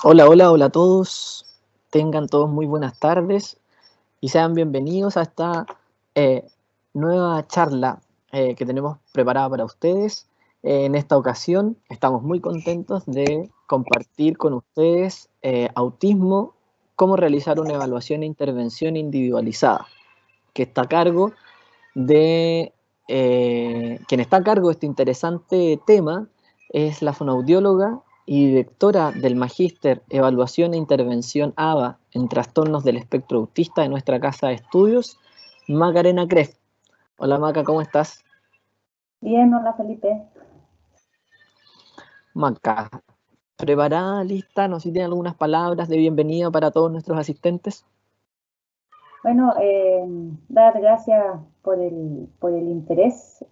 Hola, hola, hola a todos. Tengan todos muy buenas tardes y sean bienvenidos a esta eh, nueva charla que tenemos preparada para ustedes. En esta ocasión estamos muy contentos de compartir con ustedes autismo, cómo realizar una evaluación e intervención individualizada, que está a cargo de quien está a cargo de este interesante tema es la fonoaudióloga y directora del Magíster Evaluación e Intervención ABA en Trastornos del Espectro Autista de nuestra casa de estudios, Macarena Kref. Hola Maca, ¿cómo estás? Bien, hola Felipe. Maca, ¿preparada, lista? No sé si tiene algunas palabras de bienvenida para todos nuestros asistentes. Bueno, dar gracias por el interés.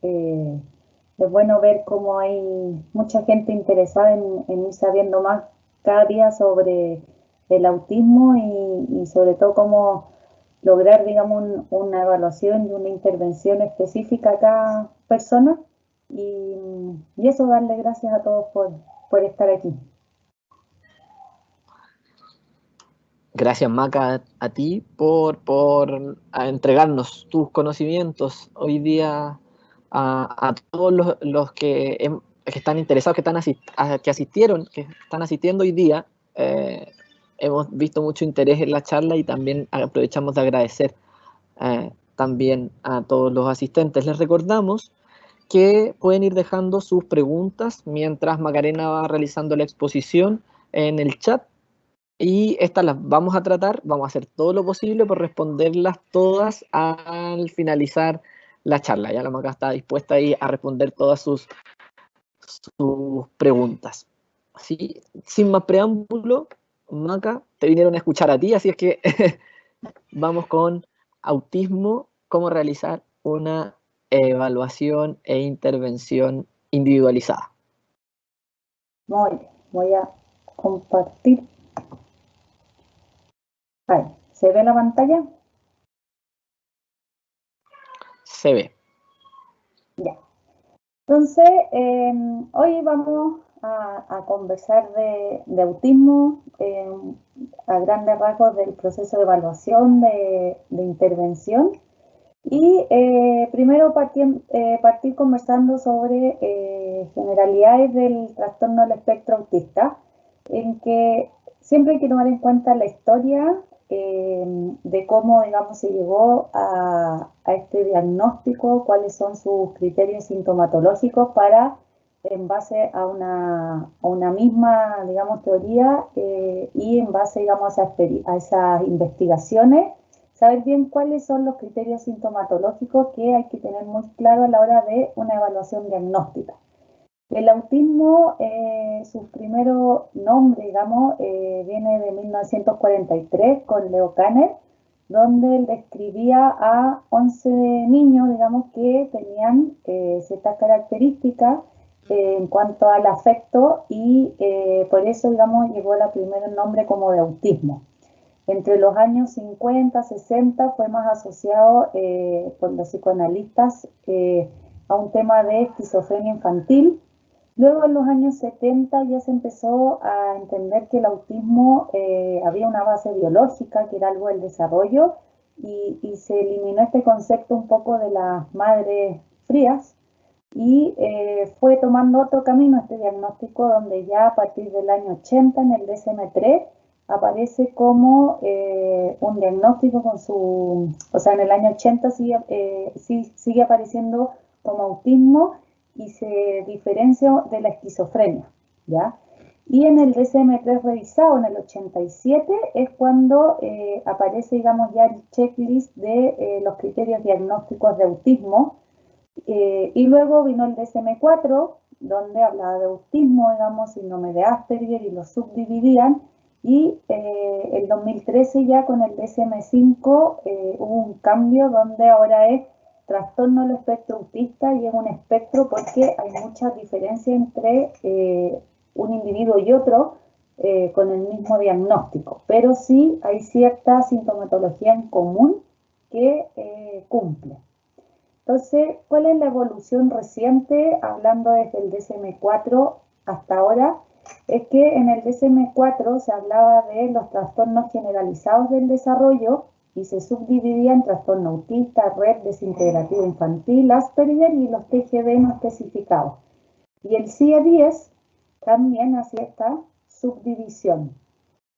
Es bueno ver cómo hay mucha gente interesada en ir sabiendo más cada día sobre el autismo y sobre todo cómo lograr, digamos, una evaluación y una intervención específica a cada persona. Y eso, darle gracias a todos por estar aquí. Gracias, Maca, a ti por entregarnos tus conocimientos hoy día a todos los que están interesados, que asistieron, que están asistiendo hoy día. Eh, Hemos visto mucho interés en la charla y también aprovechamos de agradecer también a todos los asistentes. Les recordamos que pueden ir dejando sus preguntas mientras Macarena va realizando la exposición en el chat y estas las vamos a tratar, vamos a hacer todo lo posible por responderlas todas al finalizar la charla. Ya la Maca está dispuesta ahí a responder todas sus preguntas. Así, sin más preámbulo, Maca, te vinieron a escuchar a ti, así es que vamos con autismo, cómo realizar una evaluación e intervención individualizada. Muy bien, voy a compartir. Ahí, ¿se ve la pantalla? Se ve. Ya. Entonces, hoy vamos a conversar de autismo, a grandes rasgos del proceso de evaluación, de intervención. Y primero partir conversando sobre generalidades del trastorno del espectro autista, en que siempre hay que tomar en cuenta la historia de cómo, digamos, se llegó a este diagnóstico, cuáles son sus criterios sintomatológicos para, en base a una misma, digamos, teoría y en base, digamos, a esas investigaciones, saber bien cuáles son los criterios sintomatológicos que hay que tener muy claro a la hora de una evaluación diagnóstica. El autismo, su primero nombre, digamos, viene de 1943 con Leo Kanner, donde él describía a 11 niños, digamos, que tenían ciertas características en cuanto al afecto y por eso, digamos, llegó el primer nombre como de autismo. Entre los años 50, 60 fue más asociado por los psicoanalistas a un tema de esquizofrenia infantil. Luego en los años 70 ya se empezó a entender que el autismo había una base biológica, que era algo del desarrollo, y se eliminó este concepto un poco de las madres frías y fue tomando otro camino este diagnóstico donde ya a partir del año 80 en el DSM-3 aparece como un diagnóstico con su, o sea, en el año 80 sigue apareciendo como autismo y se diferencia de la esquizofrenia, ¿ya? Y en el DSM-3 revisado en el 87 es cuando aparece, digamos, ya el checklist de los criterios diagnósticos de autismo, y luego vino el DSM-4, donde hablaba de autismo, digamos, síndrome de Asperger y lo subdividían. Y el 2013 ya con el DSM-5 hubo un cambio donde ahora es trastorno del espectro autista y es un espectro porque hay mucha diferencia entre un individuo y otro con el mismo diagnóstico, pero sí hay cierta sintomatología en común que cumple. Entonces, ¿cuál es la evolución reciente, hablando desde el DSM-4 hasta ahora? es que en el DSM-4 se hablaba de los trastornos generalizados del desarrollo y se subdividía en trastorno autista, Rett, desintegrativo infantil, Asperger y los TGD no especificados. Y el CIE-10 también hacía esta subdivisión.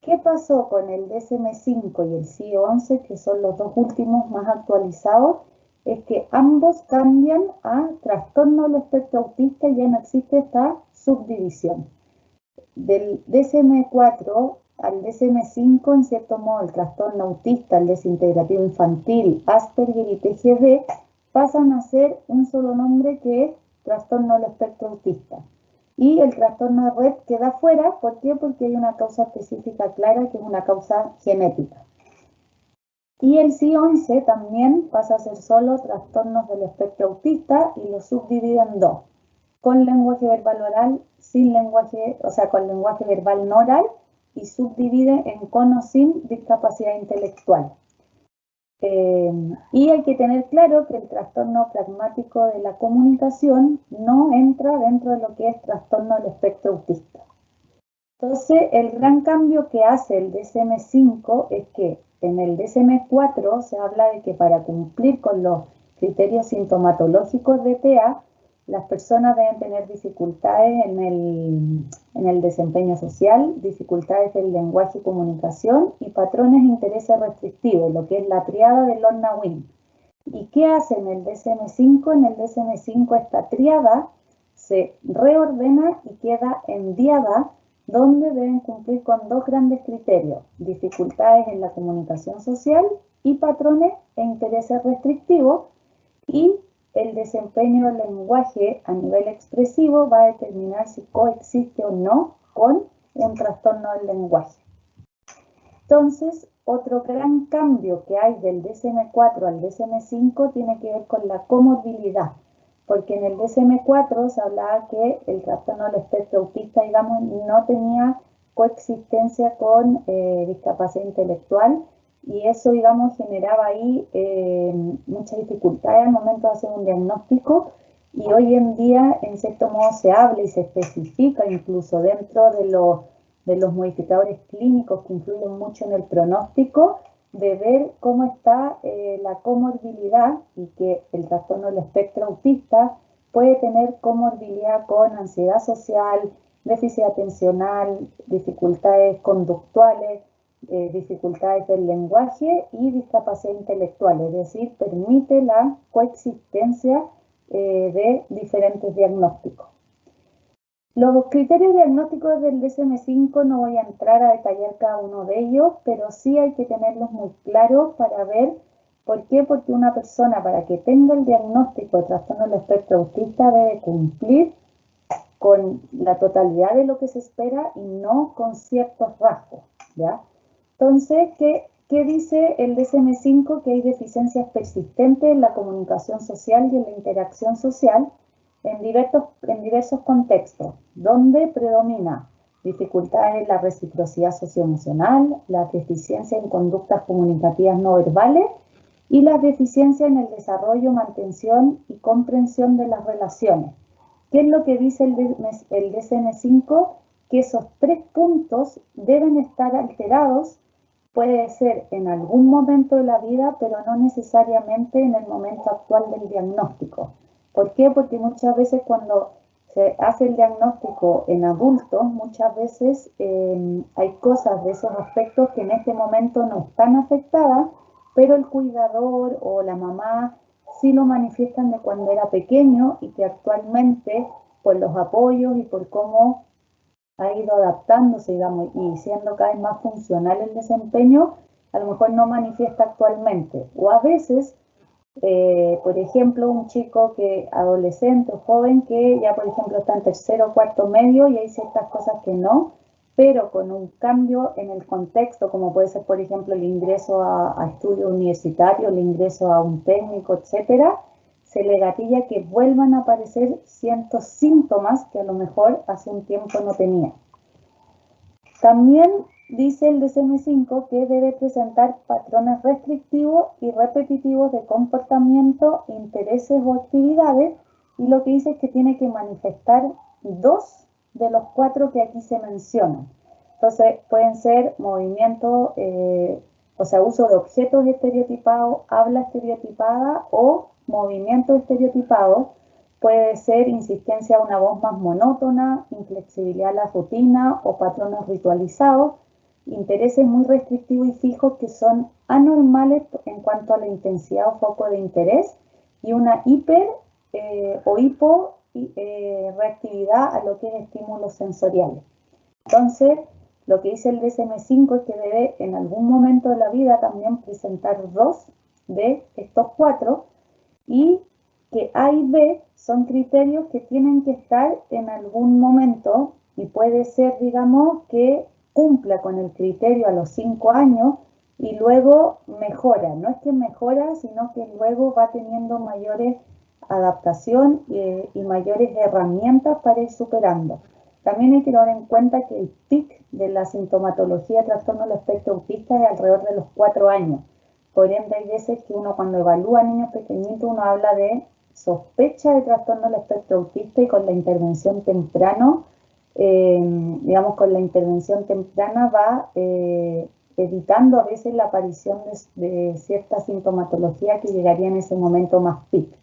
¿Qué pasó con el DSM-5 y el CIE-11, que son los dos últimos más actualizados? Es que ambos cambian a trastorno del espectro autista y ya no existe esta subdivisión. Del DSM-4 al DSM-5, en cierto modo, el trastorno autista, el desintegrativo infantil, Asperger y TGD pasan a ser un solo nombre que es trastorno del espectro autista. Y el trastorno de Rett queda fuera, ¿por qué? Porque hay una causa específica clara que es una causa genética. Y el CIE-11 también pasa a ser solo trastornos del espectro autista y lo subdivide en dos, con lenguaje verbal oral, sin lenguaje, o sea, con lenguaje verbal no oral, y subdivide en con o sin discapacidad intelectual. Y hay que tener claro que el trastorno pragmático de la comunicación no entra dentro de lo que es trastorno del espectro autista. Entonces, el gran cambio que hace el DSM-5 es que en el DSM-4 se habla de que para cumplir con los criterios sintomatológicos de TEA, las personas deben tener dificultades en el desempeño social, dificultades del lenguaje y comunicación y patrones de intereses restrictivos, lo que es la triada de Lorna-Winn. ¿Y qué hace en el DSM-5? En el DSM-5 esta triada se reordena y queda endiada, donde deben cumplir con dos grandes criterios: dificultades en la comunicación social y patrones e intereses restrictivos, y el desempeño del lenguaje a nivel expresivo va a determinar si coexiste o no con un trastorno del lenguaje. Entonces, otro gran cambio que hay del DSM-4 al DSM-5 tiene que ver con la comorbilidad, porque en el DSM-4 se hablaba que el trastorno del espectro autista, digamos, no tenía coexistencia con discapacidad intelectual, y eso, digamos, generaba ahí mucha dificultad al momento de hacer un diagnóstico, y hoy en día, en cierto modo, se habla y se especifica incluso dentro de los modificadores clínicos que influyen mucho en el pronóstico, de ver cómo está la comorbilidad, y que el trastorno del espectro autista puede tener comorbilidad con ansiedad social, déficit atencional, dificultades conductuales, dificultades del lenguaje y discapacidad intelectual, es decir, permite la coexistencia de diferentes diagnósticos. Los criterios diagnósticos del DSM-5 no voy a entrar a detallar cada uno de ellos, pero sí hay que tenerlos muy claros para ver por qué. Porque una persona, para que tenga el diagnóstico de trastorno del espectro autista, debe cumplir con la totalidad de lo que se espera y no con ciertos rasgos, ¿ya? Entonces, ¿qué dice el DSM-5? Que hay deficiencias persistentes en la comunicación social y en la interacción social en diversos contextos, donde predomina dificultades en la reciprocidad socioemocional, la deficiencia en conductas comunicativas no verbales y las deficiencias en el desarrollo, mantención y comprensión de las relaciones. ¿Qué es lo que dice el DSM-5? Que esos tres puntos deben estar alterados. Puede ser en algún momento de la vida, pero no necesariamente en el momento actual del diagnóstico. ¿Por qué? Porque muchas veces cuando se hace el diagnóstico en adultos, muchas veces hay cosas de esos aspectos que en este momento no están afectadas, pero el cuidador o la mamá sí lo manifiestan de cuando era pequeño, y que actualmente, por los apoyos y por cómo ha ido adaptándose, digamos, y siendo cada vez más funcional el desempeño, a lo mejor no manifiesta actualmente. O a veces, por ejemplo, un chico adolescente o joven que ya, por ejemplo, está en tercero o cuarto medio, y hay ciertas cosas que no, pero con un cambio en el contexto, como puede ser, por ejemplo, el ingreso a estudios universitarios, el ingreso a un técnico, etcétera, se le gatilla que vuelvan a aparecer ciertos síntomas que a lo mejor hace un tiempo no tenía. También dice el DSM-5 que debe presentar patrones restrictivos y repetitivos de comportamiento, intereses o actividades, y lo que dice es que tiene que manifestar dos de los 4 que aquí se mencionan. Entonces, pueden ser movimientos, o sea, uso de objetos estereotipados, habla estereotipada o movimientos estereotipados. Puede ser insistencia a una voz más monótona, inflexibilidad a la rutina o patrones ritualizados, intereses muy restrictivos y fijos que son anormales en cuanto a la intensidad o foco de interés, y una hiper o hipo reactividad a lo que es estímulos sensoriales. Entonces, lo que dice el DSM-5 es que debe en algún momento de la vida también presentar 2 de estos 4, y que A y B son criterios que tienen que estar en algún momento, y puede ser, digamos, que cumpla con el criterio a los 5 años y luego mejora. No es que mejora, sino que luego va teniendo mayores adaptación y mayores herramientas para ir superando. También hay que tener en cuenta que el pic de la sintomatología de trastorno del espectro autista es alrededor de los 4 años. Por ende, hay veces que uno, cuando evalúa a niños pequeñitos, uno habla de sospecha de trastorno del espectro autista, y con la intervención temprana, digamos, con la intervención temprana va evitando a veces la aparición de cierta sintomatología que llegaría en ese momento más pic.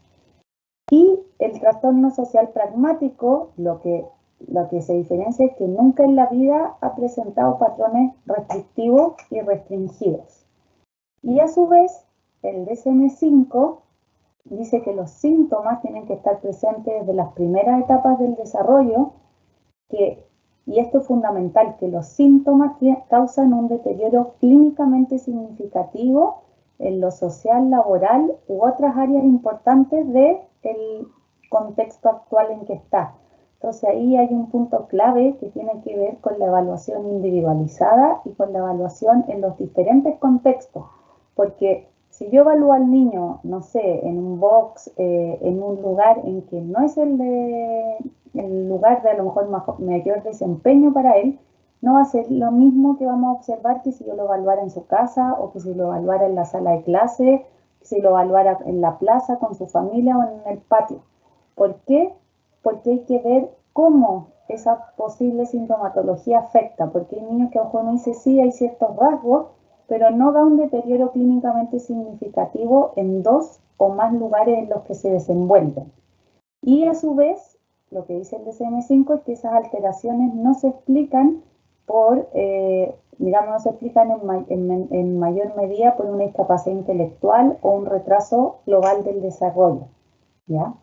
Y el trastorno social pragmático, lo que se diferencia es que nunca en la vida ha presentado patrones restrictivos y restringidos. Y a su vez, el DSM-5 dice que los síntomas tienen que estar presentes desde las primeras etapas del desarrollo, y esto es fundamental, que los síntomas causan un deterioro clínicamente significativo en lo social, laboral u otras áreas importantes del contexto actual en que está. Entonces ahí hay un punto clave que tiene que ver con la evaluación individualizada y con la evaluación en los diferentes contextos, porque si yo evalúo al niño, no sé, en un box, en un lugar en que no es el lugar de a lo mejor mayor desempeño para él, no va a ser lo mismo que vamos a observar que si yo lo evaluara en su casa, o que si lo evaluara en la sala de clase, que si lo evaluara en la plaza con su familia o en el patio. ¿Por qué? Porque hay que ver cómo esa posible sintomatología afecta, porque hay niños que a lo mejor uno dice sí, hay ciertos rasgos, pero no da un deterioro clínicamente significativo en 2 o más lugares en los que se desenvuelven. Y a su vez, lo que dice el DSM-5 es que esas alteraciones no se explican no se explican en mayor medida por una discapacidad intelectual o un retraso global del desarrollo, ¿ya?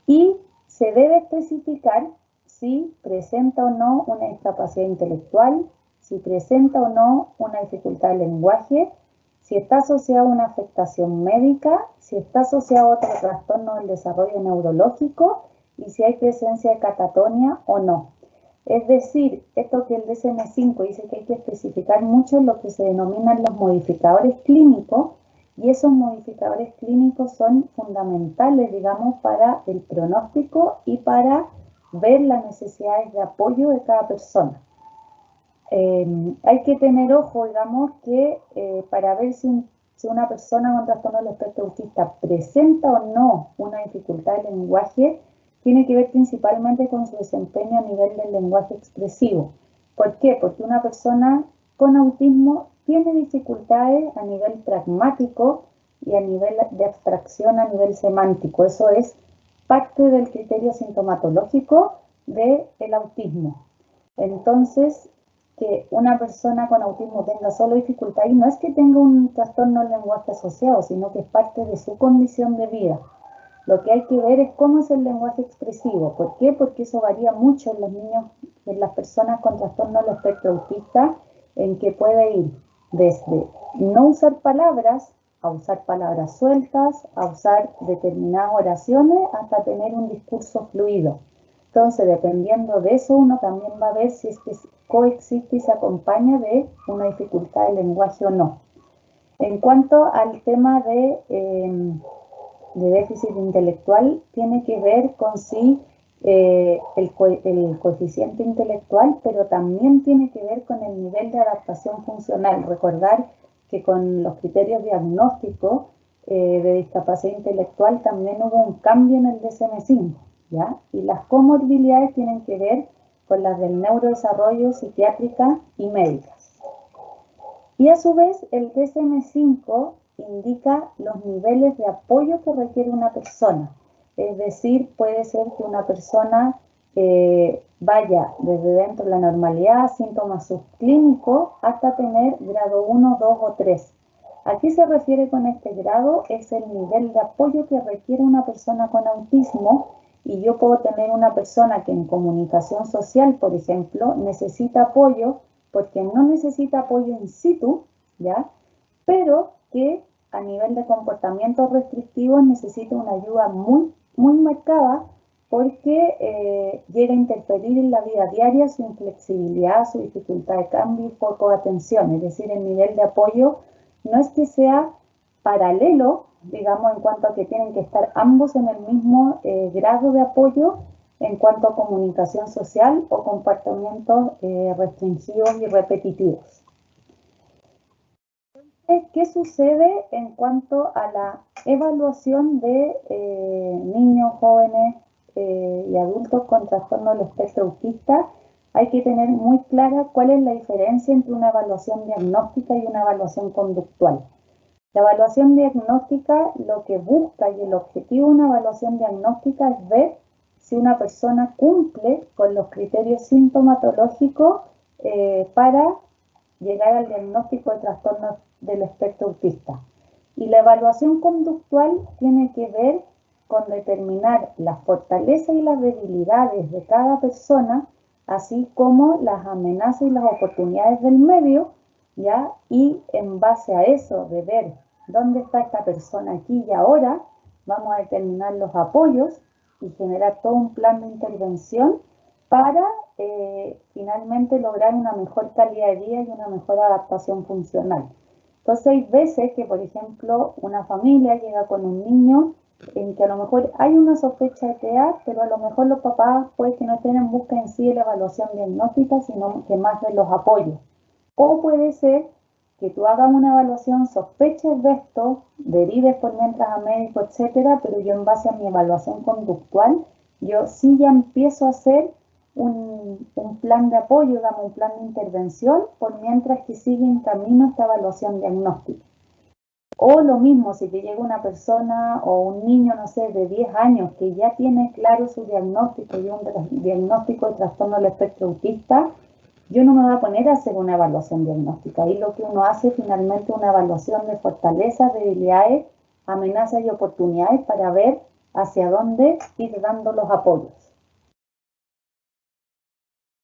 Y se debe especificar si presenta o no una discapacidad intelectual, si presenta o no una dificultad de lenguaje, si está asociado a una afectación médica, si está asociado a otro trastorno del desarrollo neurológico, y si hay presencia de catatonia o no. Es decir, esto que el DSM-5 dice que hay que especificar mucho lo que se denominan los modificadores clínicos, y esos modificadores clínicos son fundamentales, digamos, para el pronóstico y para ver las necesidades de apoyo de cada persona. Hay que tener ojo, digamos, que para ver si una persona con trastorno del espectro autista presenta o no una dificultad de lenguaje, tiene que ver principalmente con su desempeño a nivel del lenguaje expresivo. ¿Por qué? Porque una persona con autismo tiene dificultades a nivel pragmático y a nivel de abstracción, a nivel semántico. Eso es parte del criterio sintomatológico del autismo. Entonces, que una persona con autismo tenga solo dificultad, y no es que tenga un trastorno del lenguaje asociado, sino que es parte de su condición de vida. Lo que hay que ver es cómo es el lenguaje expresivo. ¿Por qué? Porque eso varía mucho en los niños, en las personas con trastorno del espectro autista, en que puede ir desde no usar palabras, a usar palabras sueltas, a usar determinadas oraciones, hasta tener un discurso fluido. Entonces, dependiendo de eso, uno también va a ver si es que coexiste y se acompaña de una dificultad de lenguaje o no. En cuanto al tema de déficit intelectual, tiene que ver con sí el coeficiente intelectual, pero también tiene que ver con el nivel de adaptación funcional. Recordar que con los criterios diagnósticos de discapacidad intelectual también hubo un cambio en el DSM-5, ¿ya? Y las comorbilidades tienen que ver con las del neurodesarrollo, psiquiátrica y médicas. Y a su vez, el DSM-5 indica los niveles de apoyo que requiere una persona. Es decir, puede ser que una persona vaya desde dentro de la normalidad, síntomas subclínicos, hasta tener grado 1, 2 o 3. ¿A qué se refiere con este grado? Es el nivel de apoyo que requiere una persona con autismo, y yo puedo tener una persona que en comunicación social, por ejemplo, necesita apoyo porque no necesita apoyo in situ, ¿ya? Pero que a nivel de comportamientos restrictivos necesita una ayuda muy marcada porque llega a interferir en la vida diaria su inflexibilidad, su dificultad de cambio y foco de atención. Es decir, el nivel de apoyo no es que sea paralelo, digamos, en cuanto a que tienen que estar ambos en el mismo grado de apoyo en cuanto a comunicación social o comportamientos restringidos y repetitivos. ¿Qué sucede en cuanto a la evaluación de niños, jóvenes y adultos con trastorno del espectro autista? Hay que tener muy clara cuál es la diferencia entre una evaluación diagnóstica y una evaluación conductual. La evaluación diagnóstica lo que busca, y el objetivo de una evaluación diagnóstica, es ver si una persona cumple con los criterios sintomatológicos para llegar al diagnóstico de trastorno del espectro autista. Y la evaluación conductual tiene que ver con determinar las fortalezas y las debilidades de cada persona, así como las amenazas y las oportunidades del medio, ¿ya? Y en base a eso, de ver dónde está esta persona aquí y ahora, vamos a determinar los apoyos y generar todo un plan de intervención para finalmente lograr una mejor calidad de vida y una mejor adaptación funcional. Entonces hay veces que, por ejemplo, una familia llega con un niño en que a lo mejor hay una sospecha de TEA, pero a lo mejor los papás puede que no estén en busca en sí de la evaluación diagnóstica, sino que más de los apoyos. O puede ser que tú hagas una evaluación, sospeches de esto, derives por mientras a médico, etcétera, pero yo en base a mi evaluación conductual, yo sí ya empiezo a hacer un plan de apoyo, digamos, un plan de intervención, por mientras que sigue en camino esta evaluación diagnóstica. O lo mismo, si te llega una persona o un niño, no sé, de 10 años que ya tiene claro su diagnóstico y un diagnóstico de trastorno del espectro autista, yo no me voy a poner a hacer una evaluación diagnóstica. Ahí lo que uno hace finalmente es una evaluación de fortalezas, debilidades, amenazas y oportunidades para ver hacia dónde ir dando los apoyos.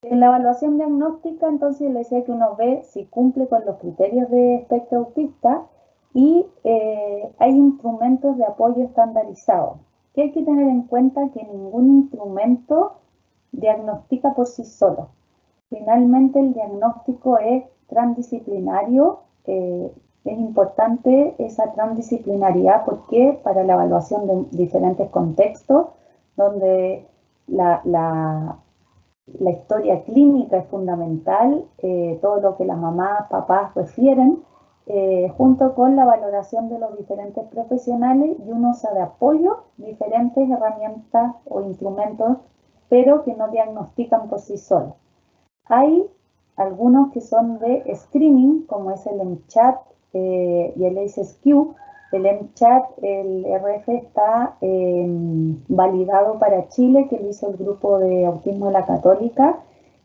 En la evaluación diagnóstica, entonces, le decía que uno ve si cumple con los criterios de espectro autista y hay instrumentos de apoyo estandarizados. Que hay que tener en cuenta que ningún instrumento diagnostica por sí solo. Finalmente, el diagnóstico es transdisciplinario. Es importante esa transdisciplinariedad porque para la evaluación de diferentes contextos, donde la historia clínica es fundamental, todo lo que las mamás, papás refieren, junto con la valoración de los diferentes profesionales y un uso de apoyo, diferentes herramientas o instrumentos, pero que no diagnostican por sí solos. Hay algunos que son de screening, como es el MCHAT y el ACE-SQ. El MCHAT, el RF está validado para Chile, que lo hizo el grupo de autismo de la Católica,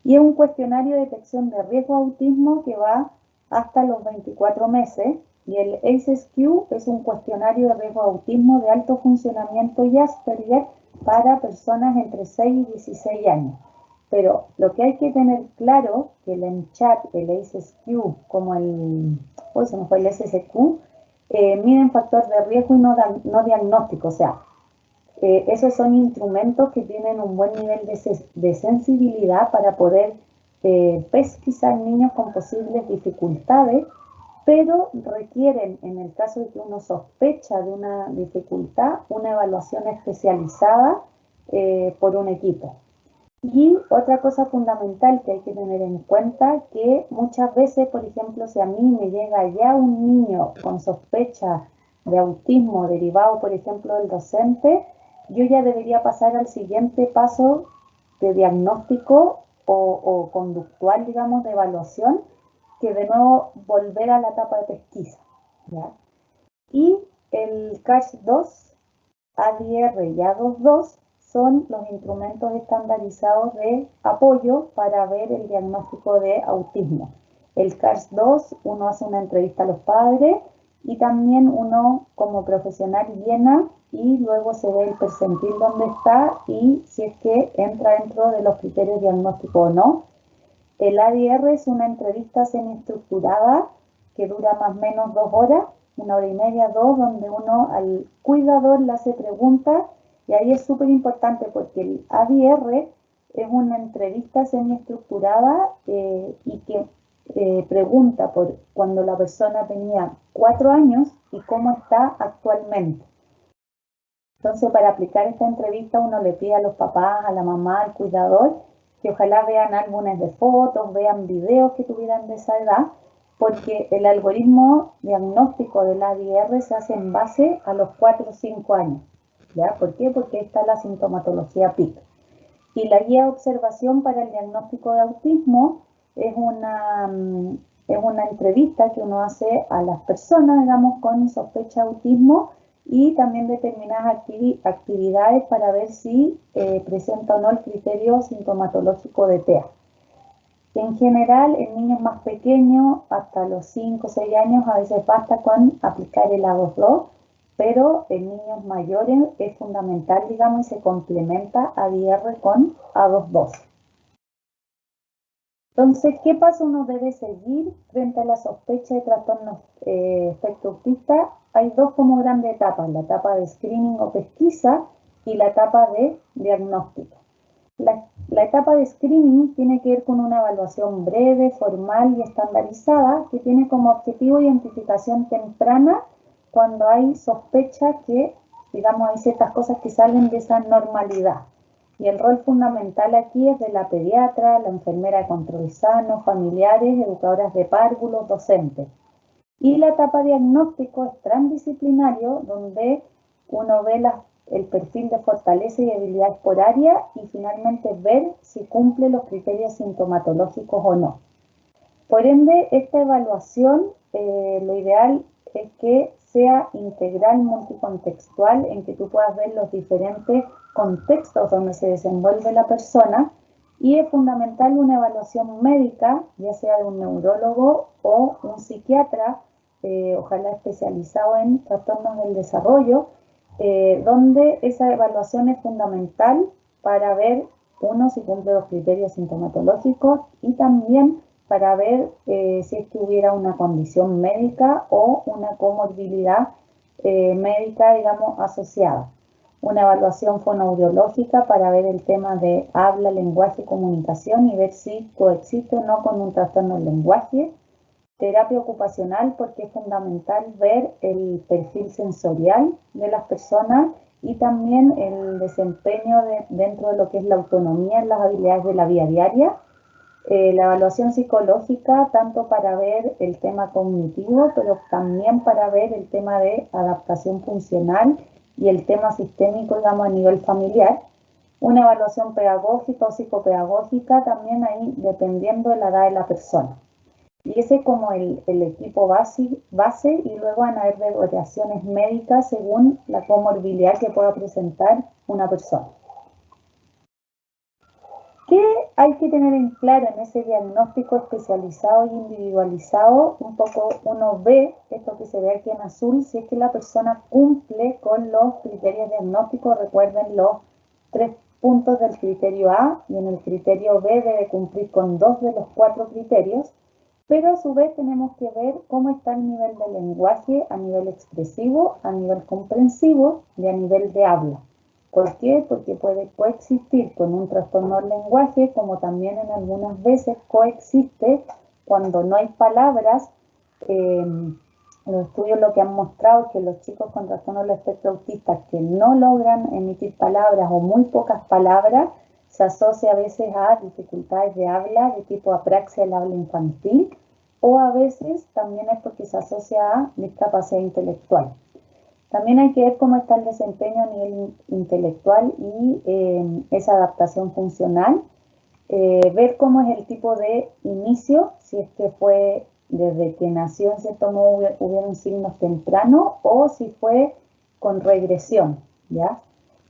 y es un cuestionario de detección de riesgo de autismo que va hasta los 24 meses, y el ACE-SQ es un cuestionario de riesgo de autismo de alto funcionamiento y Asperger para personas entre 6 y 16 años. Pero lo que hay que tener claro, que el MCHAT, el ACE-SQ, como el SSQ, miden factor de riesgo y no diagnóstico. O sea, esos son instrumentos que tienen un buen nivel de sensibilidad para poder pesquisar niños con posibles dificultades, pero requieren, en el caso de que uno sospecha de una dificultad, una evaluación especializada por un equipo. Y otra cosa fundamental que hay que tener en cuenta, que muchas veces, por ejemplo, si a mí me llega ya un niño con sospecha de autismo derivado, por ejemplo, del docente, yo ya debería pasar al siguiente paso de diagnóstico o conductual, digamos, de evaluación, que de nuevo volver a la etapa de pesquisa, ¿ya? Y el CARS-2, ADR y A22 son los instrumentos estandarizados de apoyo para ver el diagnóstico de autismo. El CARS-2, uno hace una entrevista a los padres y también uno como profesional llena y luego se ve el percentil donde está y si es que entra dentro de los criterios diagnósticos o no. El ADR es una entrevista semiestructurada que dura más o menos 2 horas, 1 hora y media, 2, donde uno al cuidador le hace preguntas y ahí es súper importante porque el ADR es una entrevista semiestructurada y que pregunta por cuando la persona tenía 4 años y cómo está actualmente. Entonces, para aplicar esta entrevista uno le pide a los papás, a la mamá, al cuidador, que ojalá vean álbumes de fotos, vean videos que tuvieran de esa edad, porque el algoritmo diagnóstico del ADR se hace en base a los 4 o 5 años. ¿Ya? ¿Por qué? Porque está la sintomatología PIC. Y la guía de observación para el diagnóstico de autismo es una entrevista que uno hace a las personas, digamos, con sospecha de autismo y también determinadas actividades para ver si presenta o no el criterio sintomatológico de TEA. En general, en niños más pequeños, hasta los 5 o 6 años, a veces basta con aplicar el A22, pero en niños mayores es fundamental, digamos, y se complementa ADR con A22. Entonces, ¿qué paso uno debe seguir frente a la sospecha de trastorno espectro autista? Hay dos como grandes etapas, la etapa de screening o pesquisa y la etapa de diagnóstico. La etapa de screening tiene que ver con una evaluación breve, formal y estandarizada que tiene como objetivo identificación temprana cuando hay sospecha que, digamos, hay ciertas cosas que salen de esa normalidad. Y el rol fundamental aquí es de la pediatra, la enfermera de control sano, familiares, educadoras de párvulos, docentes. Y la etapa diagnóstico es transdisciplinario, donde uno ve el perfil de fortaleza y debilidades por área y finalmente ver si cumple los criterios sintomatológicos o no. Por ende, esta evaluación, lo ideal es que sea integral, multicontextual, en que tú puedas ver los diferentes contextos donde se desenvuelve la persona y es fundamental una evaluación médica, ya sea de un neurólogo o un psiquiatra, ojalá especializado en trastornos del desarrollo, donde esa evaluación es fundamental para ver, uno, si cumple los criterios sintomatológicos y también para ver si es que hubiera una condición médica o una comorbilidad médica, digamos, asociada. Una evaluación fonoaudiológica para ver el tema de habla, lenguaje y comunicación y ver si coexiste o no con un trastorno del lenguaje. Terapia ocupacional porque es fundamental ver el perfil sensorial de las personas y también el desempeño dentro de lo que es la autonomía en las habilidades de la vida diaria. La evaluación psicológica, tanto para ver el tema cognitivo, pero también para ver el tema de adaptación funcional y el tema sistémico, digamos, a nivel familiar. Una evaluación pedagógica o psicopedagógica también ahí dependiendo de la edad de la persona. Y ese es como el equipo base y luego van a haber evaluaciones médicas según la comorbilidad que pueda presentar una persona. ¿Qué hay que tener en claro en ese diagnóstico especializado y individualizado? Un poco uno ve, esto que se ve aquí en azul, si es que la persona cumple con los criterios diagnósticos. Recuerden los 3 puntos del criterio A y en el criterio B debe cumplir con 2 de los 4 criterios, pero a su vez tenemos que ver cómo está el nivel de lenguaje a nivel expresivo, a nivel comprensivo y a nivel de habla. ¿Por qué? Porque puede coexistir con un trastorno del lenguaje, como también en algunas veces coexiste cuando no hay palabras. Los estudios lo que han mostrado es que los chicos con trastorno del espectro autista que no logran emitir palabras o muy pocas palabras, se asocia a veces a dificultades de habla de tipo apraxia del habla infantil o a veces también es porque se asocia a discapacidad intelectual. También hay que ver cómo está el desempeño a nivel intelectual y esa adaptación funcional. ver cómo es el tipo de inicio, si es que fue desde que nació en cierto modo hubieron signos tempranos o si fue con regresión, ¿ya?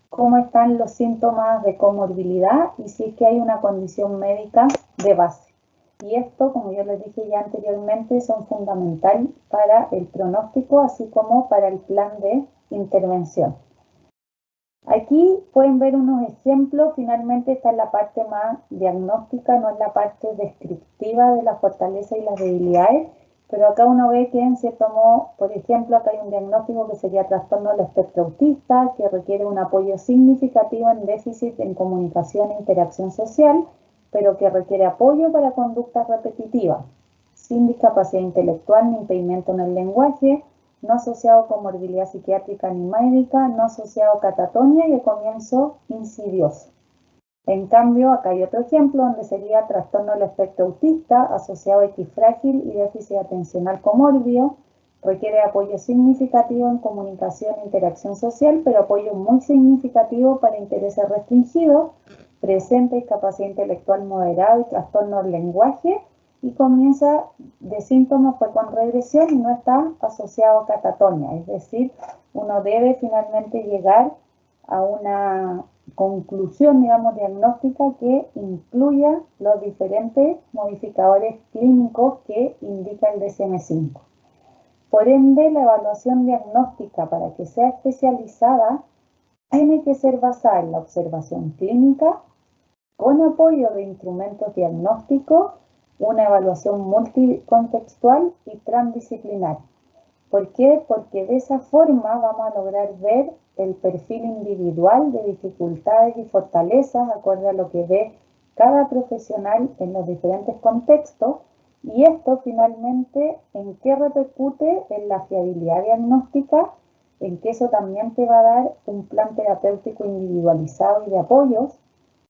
Cómo están los síntomas de comorbilidad y si es que hay una condición médica de base. Y esto, como yo les dije ya anteriormente, son fundamentales para el pronóstico, así como para el plan de intervención. Aquí pueden ver unos ejemplos, finalmente esta es la parte más diagnóstica, no es la parte descriptiva de la fortaleza y las debilidades, pero acá uno ve que en cierto modo, por ejemplo, acá hay un diagnóstico que sería trastorno del espectro autista, que requiere un apoyo significativo en déficit en comunicación e interacción social, pero que requiere apoyo para conductas repetitivas, sin discapacidad intelectual ni impedimento en el lenguaje, no asociado con morbilidad psiquiátrica ni médica, no asociado a catatonia y el comienzo insidioso. En cambio, acá hay otro ejemplo donde sería trastorno del espectro autista asociado a equifrágil y déficit atencional comórbido, requiere apoyo significativo en comunicación e interacción social, pero apoyo muy significativo para intereses restringidos, presenta discapacidad intelectual moderada y trastorno del lenguaje, y comienza de síntomas pues con regresión y no está asociado a catatonia, es decir, uno debe finalmente llegar a una conclusión, digamos, diagnóstica que incluya los diferentes modificadores clínicos que indica el DSM-5. Por ende, la evaluación diagnóstica para que sea especializada tiene que ser basada en la observación clínica, con apoyo de instrumentos diagnósticos, una evaluación multicontextual y transdisciplinar. ¿Por qué? Porque de esa forma vamos a lograr ver el perfil individual de dificultades y fortalezas acorde a lo que ve cada profesional en los diferentes contextos, y esto finalmente en qué repercute en la fiabilidad diagnóstica, en que eso también te va a dar un plan terapéutico individualizado y de apoyos,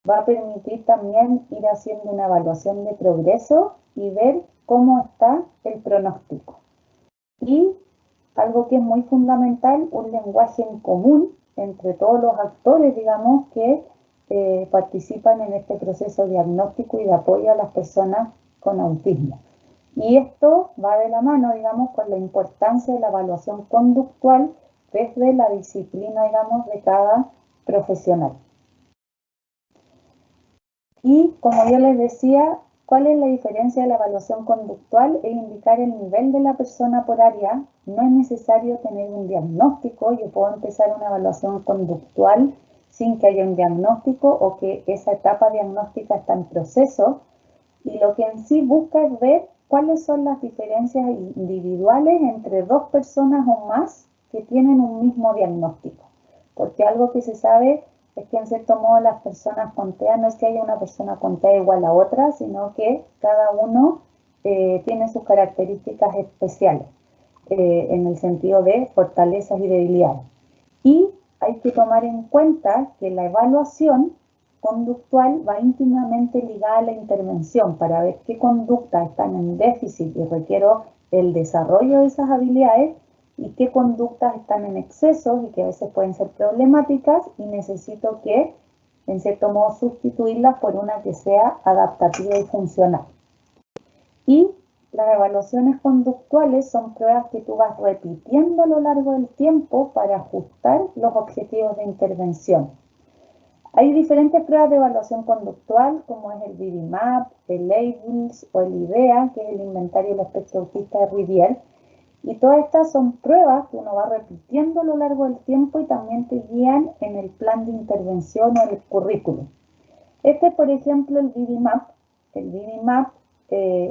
va a permitir también ir haciendo una evaluación de progreso y ver cómo está el pronóstico. Y algo que es muy fundamental, un lenguaje en común entre todos los actores, digamos, que participan en este proceso diagnóstico y de apoyo a las personas con autismo. Y esto va de la mano, digamos, con la importancia de la evaluación conductual desde la disciplina, digamos, de cada profesional. Y como yo les decía, ¿cuál es la diferencia de la evaluación conductual? Es indicar el nivel de la persona por área. No es necesario tener un diagnóstico. Yo puedo empezar una evaluación conductual sin que haya un diagnóstico o que esa etapa diagnóstica está en proceso. Y lo que en sí busca es ver cuáles son las diferencias individuales entre dos personas o más que tienen un mismo diagnóstico. Porque algo que se sabe es que en cierto modo las personas con TEA no es que haya una persona con TEA igual a otra, sino que cada uno tiene sus características especiales en el sentido de fortalezas y debilidades. Y hay que tomar en cuenta que la evaluación conductual va íntimamente ligada a la intervención para ver qué conductas están en déficit y requiero el desarrollo de esas habilidades y qué conductas están en exceso y que a veces pueden ser problemáticas y necesito que, en cierto modo, sustituirlas por una que sea adaptativa y funcional. Y las evaluaciones conductuales son pruebas que tú vas repitiendo a lo largo del tiempo para ajustar los objetivos de intervención. Hay diferentes pruebas de evaluación conductual, como es el BBMAP, el Labels o el IDEA, que es el Inventario del Espectro Autista de Rivière. Y todas estas son pruebas que uno va repitiendo a lo largo del tiempo y también te guían en el plan de intervención o el currículum. Este, por ejemplo, el BBMAP. El BBMAP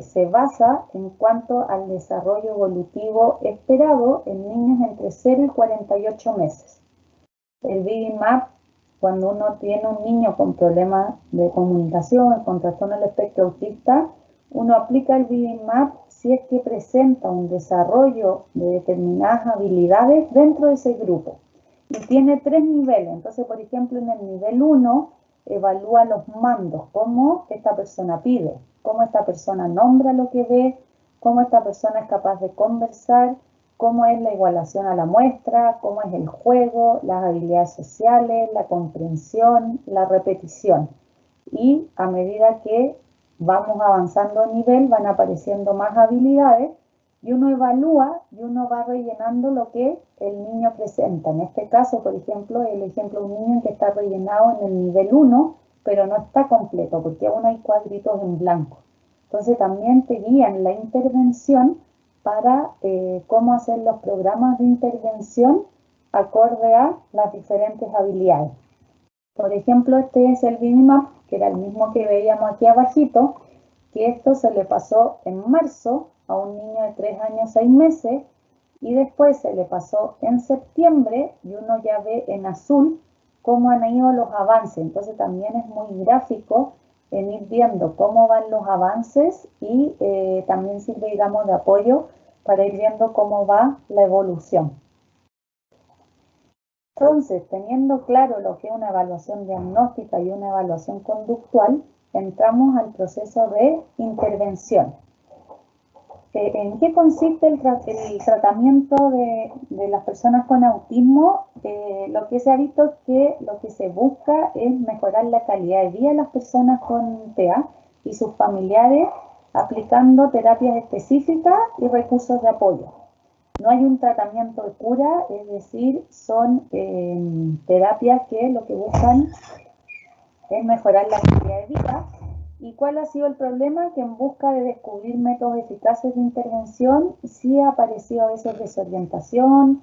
se basa en cuanto al desarrollo evolutivo esperado en niños entre 0 y 48 meses. El BBMAP, cuando uno tiene un niño con problemas de comunicación, con trastorno del espectro autista, uno aplica el BBMAP si es que presenta un desarrollo de determinadas habilidades dentro de ese grupo. Y tiene 3 niveles. Entonces, por ejemplo, en el nivel 1 evalúa los mandos, cómo esta persona pide, cómo esta persona nombra lo que ve, cómo esta persona es capaz de conversar, cómo es la igualación a la muestra, cómo es el juego, las habilidades sociales, la comprensión, la repetición. y a medida que vamos avanzando a nivel van apareciendo más habilidades y uno evalúa y uno va rellenando lo que el niño presenta. En este caso, por ejemplo, el ejemplo de un niño que está rellenado en el nivel 1, pero no está completo porque aún hay cuadritos en blanco. Entonces también te guían la intervención para cómo hacer los programas de intervención acorde a las diferentes habilidades. Por ejemplo, este es el Minimap, que era el mismo que veíamos aquí abajito, que esto se le pasó en marzo a un niño de 3 años, 6 meses, y después se le pasó en septiembre, y uno ya ve en azul cómo han ido los avances. Entonces también es muy gráfico en ir viendo cómo van los avances y también sirve, digamos, de apoyo para ir viendo cómo va la evolución. Entonces, teniendo claro lo que es una evaluación diagnóstica y una evaluación conductual, entramos al proceso de intervención. ¿En qué consiste el tratamiento de las personas con autismo? Lo que se ha visto es que lo que se busca es mejorar la calidad de vida de las personas con TEA y sus familiares aplicando terapias específicas y recursos de apoyo. No hay un tratamiento de cura, es decir, son terapias que lo que buscan es mejorar la calidad de vida. ¿Y cuál ha sido el problema? Que en busca de descubrir métodos eficaces de intervención, sí ha aparecido a veces desorientación,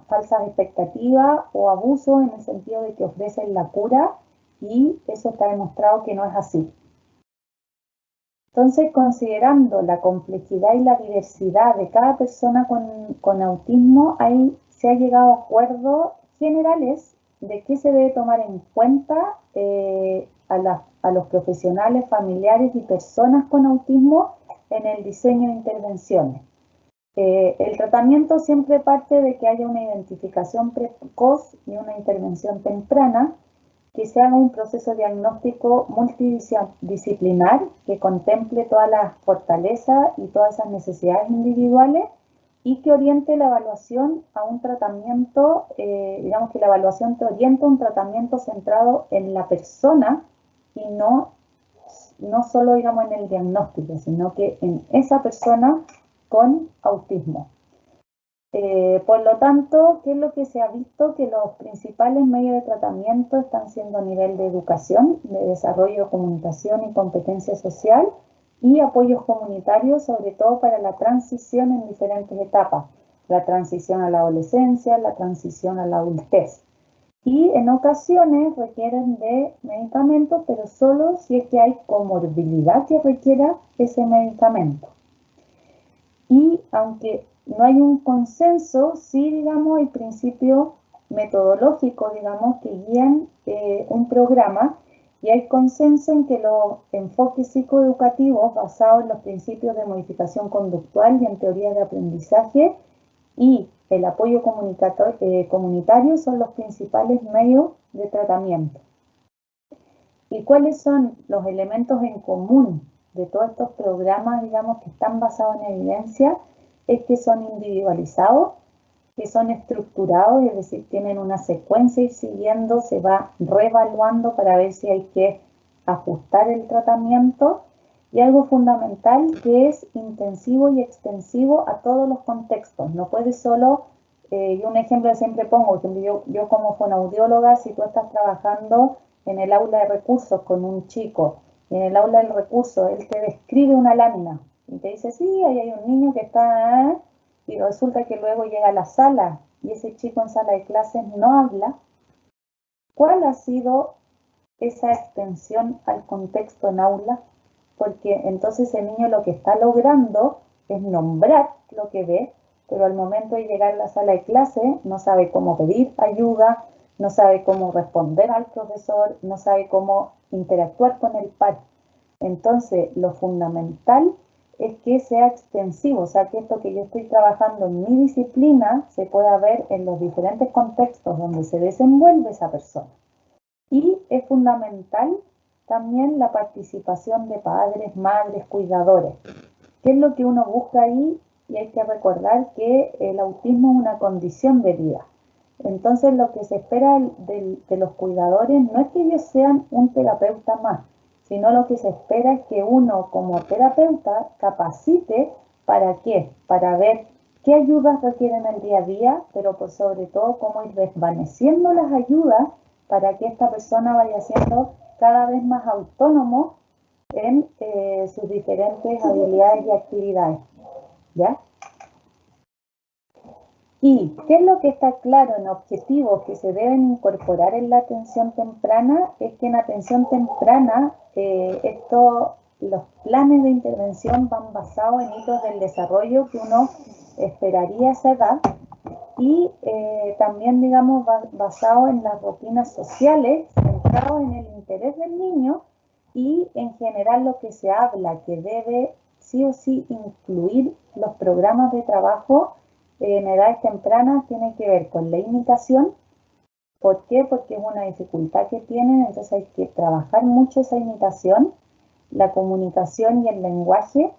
falsas expectativas o abuso en el sentido de que ofrecen la cura y eso está demostrado que no es así. Entonces, considerando la complejidad y la diversidad de cada persona con autismo, ahí se ha llegado a acuerdos generales de qué se debe tomar en cuenta a los profesionales, familiares y personas con autismo en el diseño de intervenciones. El tratamiento siempre parte de que haya una identificación precoz y una intervención temprana, que se haga un proceso diagnóstico multidisciplinar que contemple todas las fortalezas y todas esas necesidades individuales y que oriente la evaluación a un tratamiento, digamos que la evaluación te orienta a un tratamiento centrado en la persona y no solo, digamos, en el diagnóstico, sino que en esa persona con autismo. Por lo tanto, ¿qué es lo que se ha visto? Que los principales medios de tratamiento están siendo a nivel de educación, de desarrollo de comunicación y competencia social y apoyos comunitarios, sobre todo para la transición en diferentes etapas, la transición a la adolescencia, la transición a la adultez. Y en ocasiones requieren de medicamentos, pero solo si es que hay comorbilidad que requiera ese medicamento. Y aunque no hay un consenso, sí, digamos, hay principios metodológicos, digamos, que guían un programa y hay consenso en que los enfoques psicoeducativos basados en los principios de modificación conductual y en teoría de aprendizaje y el apoyo comunitario son los principales medios de tratamiento. ¿Y cuáles son los elementos en común de todos estos programas, digamos, que están basados en evidencia? Es que son individualizados, que son estructurados, es decir, tienen una secuencia y siguiendo se va reevaluando para ver si hay que ajustar el tratamiento. Y algo fundamental que es intensivo y extensivo a todos los contextos. No puede solo, y un ejemplo que siempre pongo, yo como fonoaudióloga, si tú estás trabajando en el aula de recursos con un chico, y en el aula del recurso él te describe una lámina y te dice, sí, ahí hay un niño que está, y resulta que luego llega a la sala y ese chico en sala de clases no habla, ¿cuál ha sido esa extensión al contexto en aula? Porque entonces el niño lo que está logrando es nombrar lo que ve, pero al momento de llegar a la sala de clase no sabe cómo pedir ayuda, no sabe cómo responder al profesor, no sabe cómo interactuar con el par. Entonces, lo fundamental es que sea extensivo, o sea, que esto que yo estoy trabajando en mi disciplina se pueda ver en los diferentes contextos donde se desenvuelve esa persona. Y es fundamental también la participación de padres, madres, cuidadores. ¿Qué es lo que uno busca ahí? Y hay que recordar que el autismo es una condición de vida. Entonces lo que se espera de los cuidadores no es que ellos sean un terapeuta más, sino lo que se espera es que uno como terapeuta capacite ¿para qué? Para ver qué ayudas requieren el día a día, pero por sobre todo cómo ir desvaneciendo las ayudas para que esta persona vaya siendo cada vez más autónomo en sus diferentes habilidades y actividades, ¿ya? ¿Y qué es lo que está claro en objetivos que se deben incorporar en la atención temprana? Es que en atención temprana los planes de intervención van basados en hitos del desarrollo que uno esperaría a esa edad y también, digamos, basado en las rutinas sociales, centrados en el interés del niño y en general lo que se habla que debe sí o sí incluir los programas de trabajo en edades tempranas tiene que ver con la imitación. ¿Por qué? Porque es una dificultad que tienen, entonces hay que trabajar mucho esa imitación, la comunicación y el lenguaje,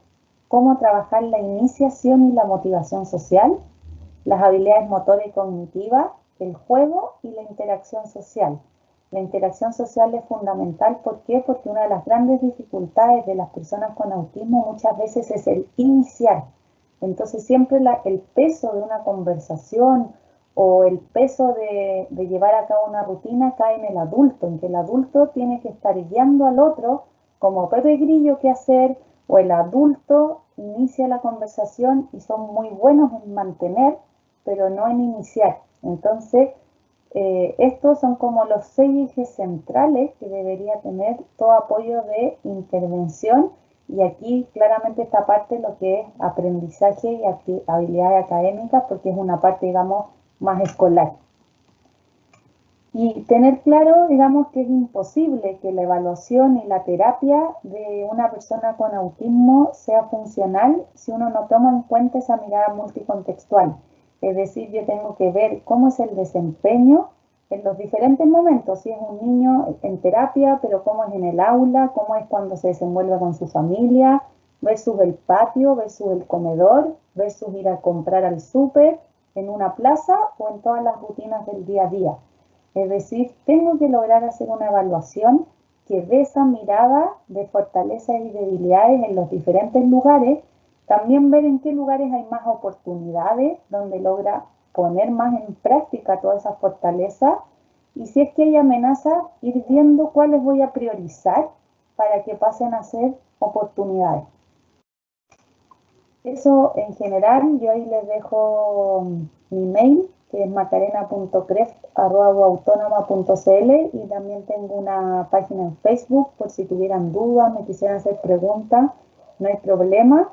cómo trabajar la iniciación y la motivación social, las habilidades motoras y cognitivas, el juego y la interacción social. La interacción social es fundamental, ¿por qué? Porque una de las grandes dificultades de las personas con autismo muchas veces es el iniciar. Entonces siempre el peso de una conversación o el peso de llevar a cabo una rutina cae en el adulto, en que el adulto tiene que estar guiando al otro como Pepe Grillo qué hacer, o el adulto inicia la conversación y son muy buenos en mantener, pero no en iniciar. Entonces, estos son como los 6 ejes centrales que debería tener todo apoyo de intervención. Y aquí claramente esta parte lo que es aprendizaje y habilidades académicas, porque es una parte, digamos, más escolar. Y tener claro, digamos, que es imposible que la evaluación y la terapia de una persona con autismo sea funcional si uno no toma en cuenta esa mirada multicontextual. Es decir, yo tengo que ver cómo es el desempeño en los diferentes momentos, si es un niño en terapia, pero cómo es en el aula, cómo es cuando se desenvuelve con su familia, versus el patio, versus el comedor, versus ir a comprar al súper, en una plaza o en todas las rutinas del día a día. Es decir, tengo que lograr hacer una evaluación que dé esa mirada de fortalezas y debilidades en los diferentes lugares, también ver en qué lugares hay más oportunidades, donde logra poner más en práctica todas esas fortalezas, y si es que hay amenazas, ir viendo cuáles voy a priorizar para que pasen a ser oportunidades. Eso en general, yo ahí les dejo mi mail, que es macarena.creft@autónoma.cl, y también tengo una página en Facebook por si tuvieran dudas, me quisieran hacer preguntas, no hay problema.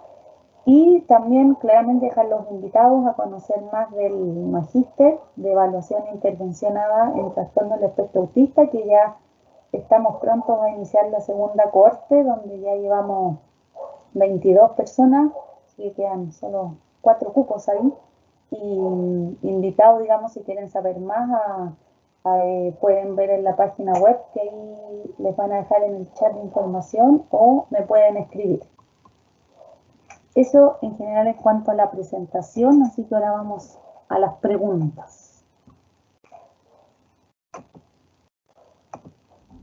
Y también claramente dejar los invitados a conocer más del magíster de evaluación intervencionada en trastorno del espectro autista, que ya estamos prontos a iniciar la segunda cohorte, donde ya llevamos 22 personas, así que quedan solo 4 cupos ahí. Y invitados, digamos, si quieren saber más, pueden ver en la página web, que ahí les van a dejar en el chat de información, o me pueden escribir. Eso en general en cuanto a la presentación, así que ahora vamos a las preguntas.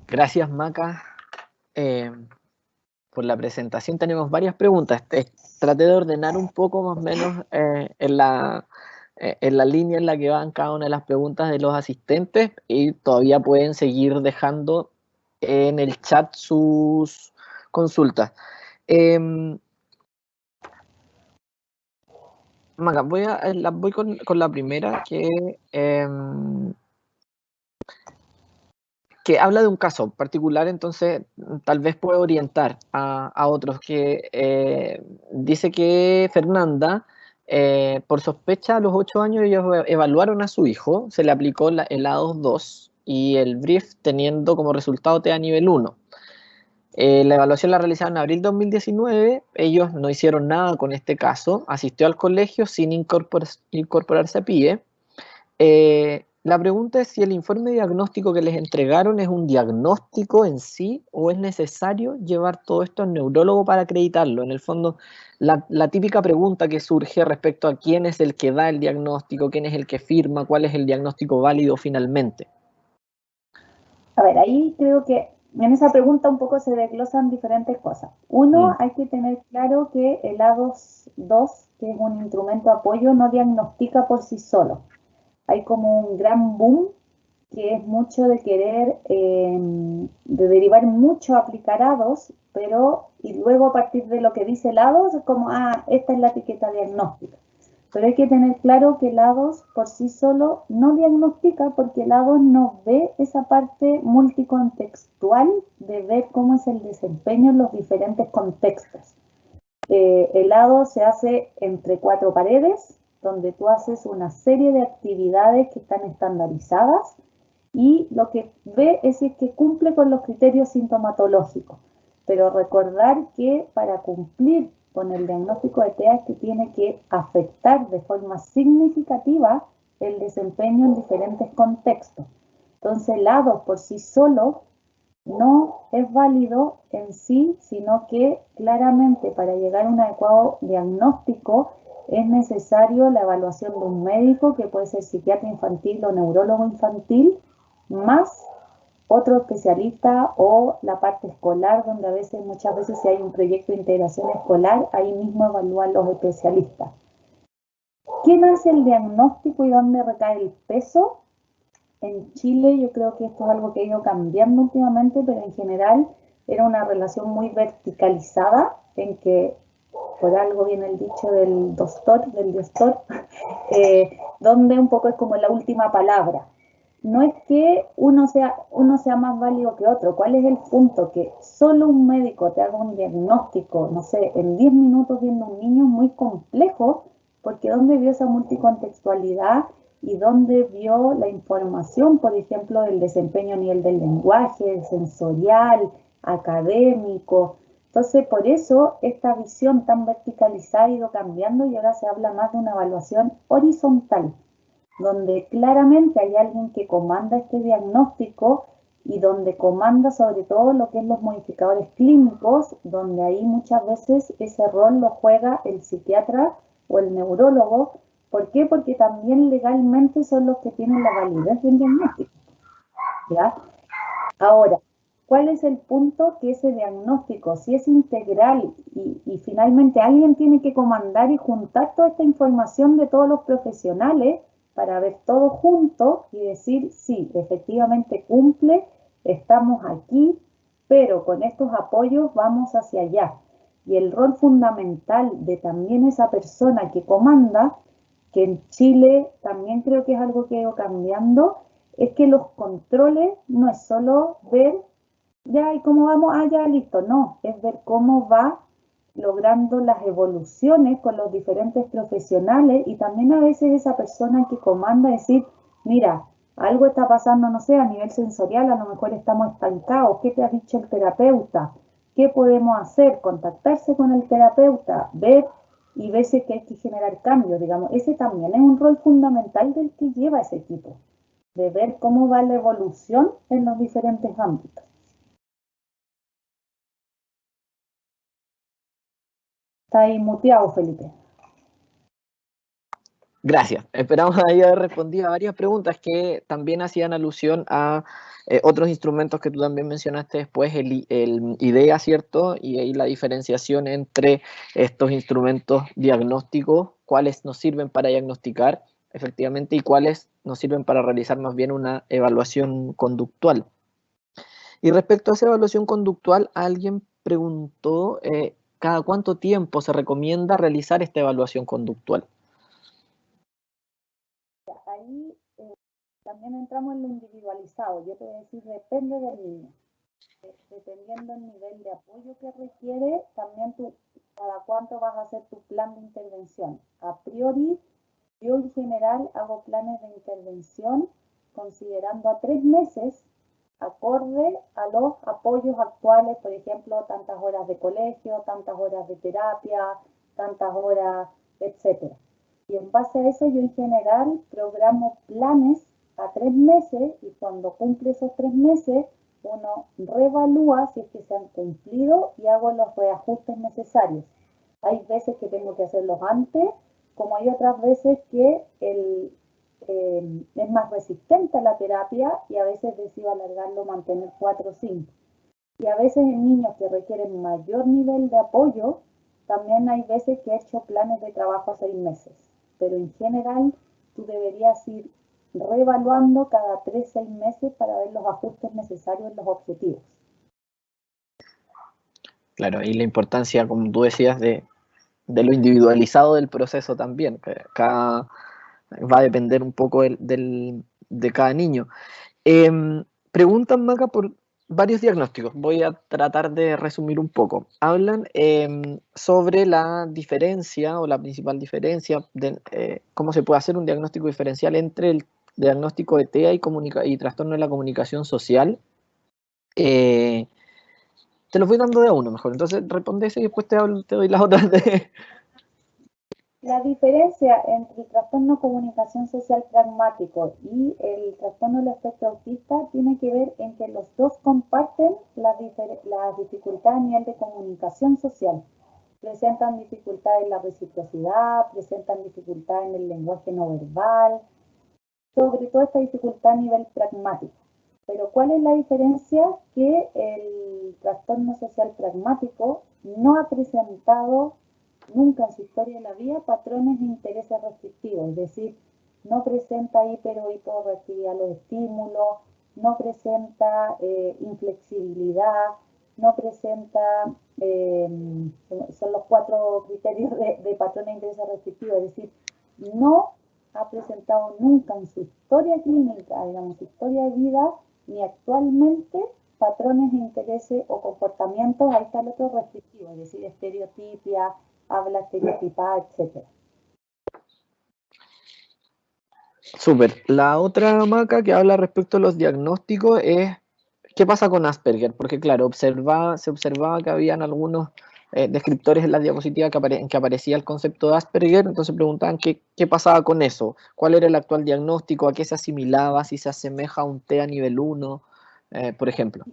Gracias, Maca, por la presentación. Tenemos varias preguntas. Traté de ordenar un poco más o menos en la línea en la que van cada una de las preguntas de los asistentes, y todavía pueden seguir dejando en el chat sus consultas. Maca, voy con la primera, que habla de un caso particular, entonces tal vez puede orientar a otros, que dice que Fernanda, por sospecha, a los 8 años ellos evaluaron a su hijo, se le aplicó el A2-2 y el brief teniendo como resultado TEA nivel 1. La evaluación la realizaron en abril de 2019, ellos no hicieron nada con este caso, asistió al colegio sin incorporarse a PIE. La pregunta es si el informe diagnóstico que les entregaron es un diagnóstico en sí o es necesario llevar todo esto al neurólogo para acreditarlo. En el fondo, la típica pregunta que surge respecto a quién es el que da el diagnóstico, quién es el que firma, cuál es el diagnóstico válido finalmente. A ver, ahí creo que en esa pregunta un poco se desglosan diferentes cosas. Uno, hay que tener claro que el A2, que es un instrumento de apoyo, no diagnostica por sí solo. Hay como un gran boom que es mucho de querer, de derivar mucho a aplicar A2, pero y luego a partir de lo que dice el A2 es como, esta es la etiqueta diagnóstica. Pero hay que tener claro que el A2 por sí solo no diagnostica porque el A2 no ve esa parte multicontextual de ver cómo es el desempeño en los diferentes contextos. El A2 se hace entre cuatro paredes, donde tú haces una serie de actividades que están estandarizadas y lo que ve es que cumple con los criterios sintomatológicos. Pero recordar que para cumplir con el diagnóstico de TEA es que tiene que afectar de forma significativa el desempeño en diferentes contextos. Entonces el A2 por sí solo no es válido en sí, sino que claramente para llegar a un adecuado diagnóstico es necesario la evaluación de un médico, que puede ser psiquiatra infantil o neurólogo infantil, más otro especialista o la parte escolar, donde muchas veces si hay un proyecto de integración escolar, ahí mismo evalúan los especialistas. ¿Quién hace el diagnóstico y dónde recae el peso? En Chile yo creo que esto es algo que ha ido cambiando últimamente, pero en general era una relación muy verticalizada en que por algo viene el dicho del doctor, donde un poco es como la última palabra. No es que uno sea más válido que otro. ¿Cuál es el punto? Que solo un médico te haga un diagnóstico, no sé, en 10 minutos viendo a un niño es muy complejo, porque ¿dónde vio esa multicontextualidad y dónde vio la información, por ejemplo, del desempeño a nivel del lenguaje, sensorial, académico? Entonces, por eso esta visión tan verticalizada ha ido cambiando y ahora se habla más de una evaluación horizontal, donde claramente hay alguien que comanda este diagnóstico y donde comanda sobre todo lo que es los modificadores clínicos, donde ahí muchas veces ese rol lo juega el psiquiatra o el neurólogo. ¿Por qué? Porque también legalmente son los que tienen la validez del diagnóstico, ¿ya? Ahora, ¿cuál es el punto? Que ese diagnóstico, si es integral y finalmente alguien tiene que comandar y juntar toda esta información de todos los profesionales para ver todo junto y decir, sí, efectivamente cumple, estamos aquí, pero con estos apoyos vamos hacia allá. Y el rol fundamental de también esa persona que comanda, que en Chile también creo que es algo que ha ido cambiando, es que los controles no es solo ver, ya, ¿y cómo vamos? Ya, listo. No, es ver cómo va logrando las evoluciones con los diferentes profesionales y también a veces esa persona que comanda decir, mira, algo está pasando, no sé, a nivel sensorial, a lo mejor estamos estancados, ¿qué te ha dicho el terapeuta? ¿Qué podemos hacer? Contactarse con el terapeuta, ver y ver si es que hay que generar cambios, digamos. Ese también es un rol fundamental del que lleva ese equipo, de ver cómo va la evolución en los diferentes ámbitos. Está ahí muteado, Felipe. Gracias. Esperamos haber respondido a varias preguntas que también hacían alusión a otros instrumentos que tú también mencionaste después, el IDEA, ¿cierto? Y ahí la diferenciación entre estos instrumentos diagnósticos, cuáles nos sirven para diagnosticar efectivamente y cuáles nos sirven para realizar más bien una evaluación conductual. Y respecto a esa evaluación conductual, alguien preguntó ¿cada cuánto tiempo se recomienda realizar esta evaluación conductual? Ahí también entramos en lo individualizado. Yo te voy a decir, depende del niño. Dependiendo del nivel de apoyo que requiere, también tú, cada cuánto vas a hacer tu plan de intervención. A priori, yo en general hago planes de intervención considerando a 3 meses acorde a los apoyos actuales, por ejemplo, tantas horas de colegio, tantas horas de terapia, tantas horas, etcétera. Y en base a eso yo en general programo planes a 3 meses y cuando cumple esos 3 meses uno reevalúa si es que se han cumplido y hago los reajustes necesarios. Hay veces que tengo que hacerlos antes, como hay otras veces que es más resistente a la terapia y a veces decido alargarlo, mantener 4 o 5. Y a veces en niños que requieren mayor nivel de apoyo, también hay veces que he hecho planes de trabajo a 6 meses. Pero en general, tú deberías ir reevaluando cada 3 6 meses para ver los ajustes necesarios en los objetivos. Claro, y la importancia, como tú decías, de lo individualizado del proceso también, que cada, va a depender un poco de cada niño. Preguntan, Maca, por varios diagnósticos. Voy a tratar de resumir un poco. Hablan sobre la diferencia o la principal diferencia de cómo se puede hacer un diagnóstico diferencial entre el diagnóstico de TEA y trastorno de la comunicación social. Te los voy dando de a uno mejor. Entonces responde ese y después te doy las otras de... La diferencia entre el trastorno de comunicación social pragmático y el trastorno del espectro autista tiene que ver en que los dos comparten la dificultad a nivel de comunicación social. Presentan dificultad en la reciprocidad, presentan dificultad en el lenguaje no verbal, sobre todo esta dificultad a nivel pragmático. Pero ¿cuál es la diferencia? Que el trastorno social pragmático no ha presentado nunca en su historia de la vida patrones de intereses restrictivos, es decir, no presenta hiper o hiporreactividad a los estímulos, no presenta inflexibilidad, no presenta, son los 4 criterios de patrones de intereses restrictivos, es decir, no ha presentado nunca en su historia clínica, digamos, su historia de vida, ni actualmente patrones de intereses o comportamientos, ahí está el otro restrictivo, es decir, estereotipia, habla estereotipada, etc. Súper. La otra, Maca, que habla respecto a los diagnósticos es qué pasa con Asperger, porque claro, se observaba que habían algunos descriptores en la diapositiva en que aparecía el concepto de Asperger, entonces preguntaban qué pasaba con eso, cuál era el actual diagnóstico, a qué se asimilaba, si se asemeja a un TEA nivel 1, por ejemplo.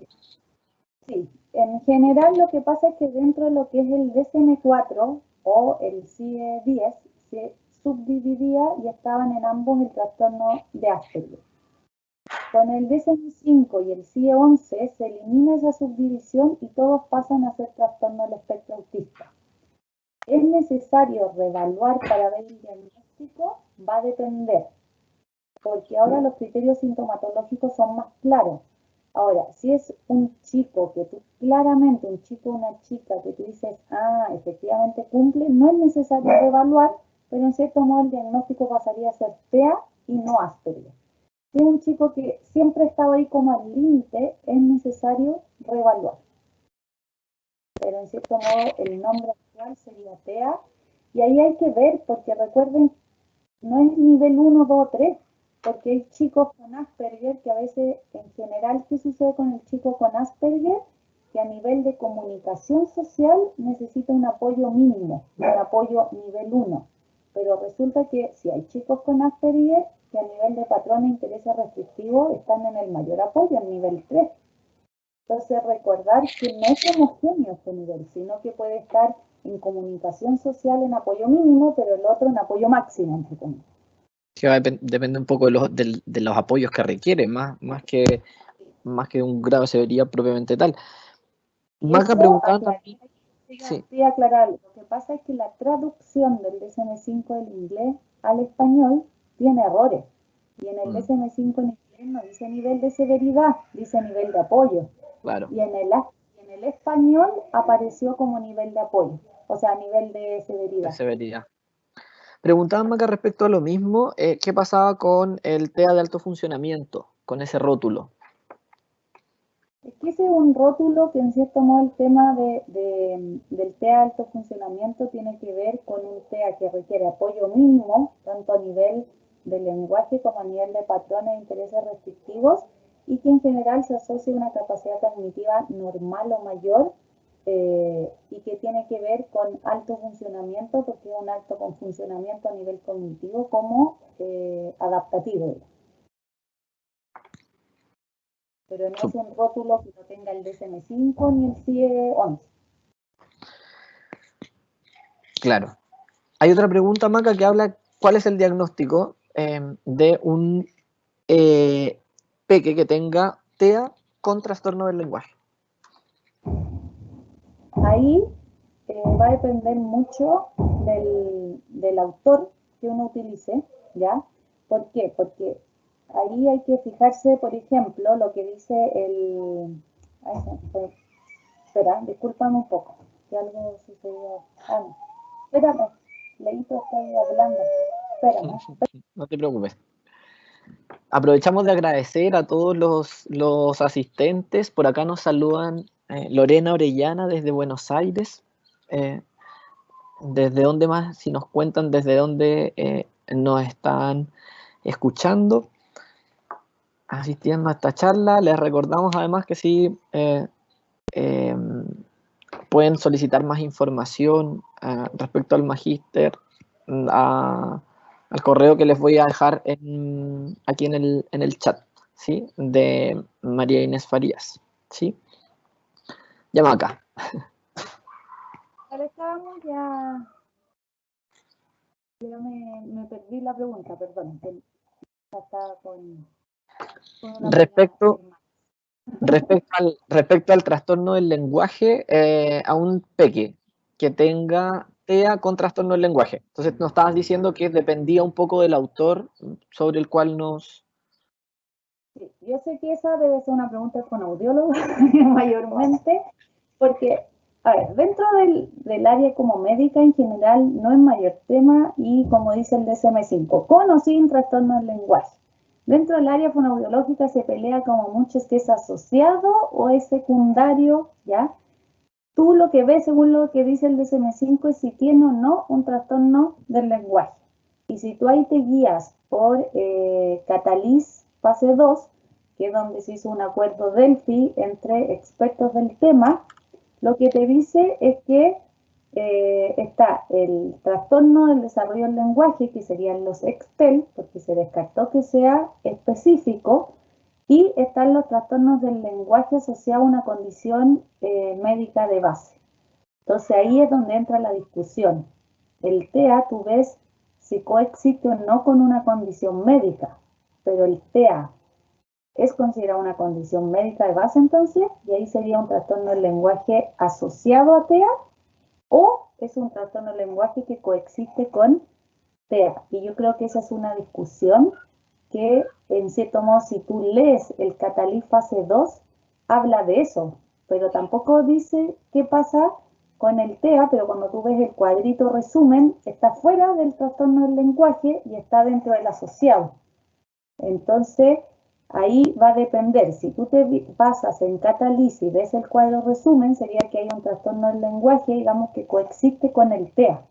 Sí, en general lo que pasa es que dentro de lo que es el DSM-4 o el CIE-10 se subdividía y estaban en ambos el trastorno de Asperger. Con el DSM-5 y el CIE-11 se elimina esa subdivisión y todos pasan a ser trastorno del espectro autista. ¿Es necesario reevaluar para ver el diagnóstico? Va a depender, porque ahora los criterios sintomatológicos son más claros. Ahora, si es un chico que tú, claramente un chico o una chica que tú dices, efectivamente cumple, no es necesario reevaluar, pero en cierto modo el diagnóstico pasaría a ser TEA y no Asperger. Si es un chico que siempre ha estado ahí como al límite, es necesario reevaluar. Pero en cierto modo el nombre actual sería TEA, y ahí hay que ver, porque recuerden, no es nivel 1, 2, 3, porque hay chicos con Asperger que a veces, en general, ¿qué sucede con el chico con Asperger? Que a nivel de comunicación social necesita un apoyo mínimo, un apoyo nivel 1. Pero resulta que si hay chicos con Asperger que a nivel de patrón de intereses restrictivos están en el mayor apoyo, en nivel 3. Entonces recordar que no es homogéneo este nivel, sino que puede estar en comunicación social en apoyo mínimo, pero el otro en apoyo máximo, entre comillas. Que depende un poco de los apoyos que requiere, más que un grado de severidad propiamente tal. Y Maca eso, preguntaba también, sí, aclarar, lo que pasa es que la traducción del DSM-5 del inglés al español tiene errores. Y en el DSM-5 en inglés no dice nivel de severidad, dice nivel de apoyo. claro, Y en el español apareció como nivel de apoyo, o sea, nivel de de severidad. severidad. Preguntaba Maca respecto a lo mismo, ¿qué pasaba con el TEA de alto funcionamiento, con ese rótulo? Es que ese es un rótulo que en cierto modo el tema del TEA de alto funcionamiento tiene que ver con un TEA que requiere apoyo mínimo, tanto a nivel de lenguaje como a nivel de patrones de intereses restrictivos, y que en general se asocia a una capacidad cognitiva normal o mayor, y que tiene que ver con alto funcionamiento, porque es un alto con funcionamiento a nivel cognitivo como adaptativo. pero no es un rótulo que no tenga el DSM-5 ni el CIE-11. Claro. Hay otra pregunta, Maca, que habla cuál es el diagnóstico de un peque que tenga TEA con trastorno del lenguaje. Ahí va a depender mucho del autor que uno utilice, ¿ya? ¿Por qué? Porque ahí hay que fijarse, por ejemplo, lo que dice el... Ay, espera, discúlpame un poco, que algo sucedió. Ah, no. Espérame, Leito, estoy hablando. Espérame. No te preocupes. Aprovechamos de agradecer a todos los asistentes. Por acá nos saludan Lorena Orellana desde Buenos Aires. ¿Desde dónde más? Si nos cuentan desde dónde nos están escuchando, asistiendo a esta charla. Les recordamos además que si pueden solicitar más información respecto al magíster al correo que les voy a dejar aquí en el chat, ¿sí? De María Inés Farías, ¿sí? Llama acá. Estamos ya... Pero me perdí la pregunta, perdón. Estaba con una Respecto al trastorno del lenguaje, a un peque que tenga TEA con trastorno del lenguaje. Entonces nos estabas diciendo que dependía un poco del autor sobre el cual nos... Sí, yo sé que esa debe ser una pregunta con audiólogo mayormente, porque, a ver, dentro del área como médica en general no es mayor tema y como dice el DSM-5, con o sin trastorno del lenguaje. Dentro del área fonoaudiológica se pelea como mucho si es asociado o es secundario, ¿ya? Tú lo que ves según lo que dice el DSM-5 es si tiene o no un trastorno del lenguaje. Y si tú ahí te guías por Catalyst fase 2, que es donde se hizo un acuerdo Delphi entre expertos del tema, lo que te dice es que está el trastorno del desarrollo del lenguaje, que serían los EXTEL, porque se descartó que sea específico, y están los trastornos del lenguaje asociados a una condición médica de base. Entonces ahí es donde entra la discusión. El TEA, tú ves si coexiste o no con una condición médica, pero el TEA es considerado una condición médica de base entonces, y ahí sería un trastorno del lenguaje asociado a TEA, o es un trastorno del lenguaje que coexiste con TEA. Y yo creo que esa es una discusión que, en cierto modo, si tú lees el Catalyst fase 2, habla de eso, pero tampoco dice qué pasa con el TEA, pero cuando tú ves el cuadrito resumen, está fuera del trastorno del lenguaje y está dentro del asociado. Entonces, ahí va a depender. Si tú te basas en Catalyst y ves el cuadro resumen, sería que hay un trastorno del lenguaje, digamos, que coexiste con el TEA.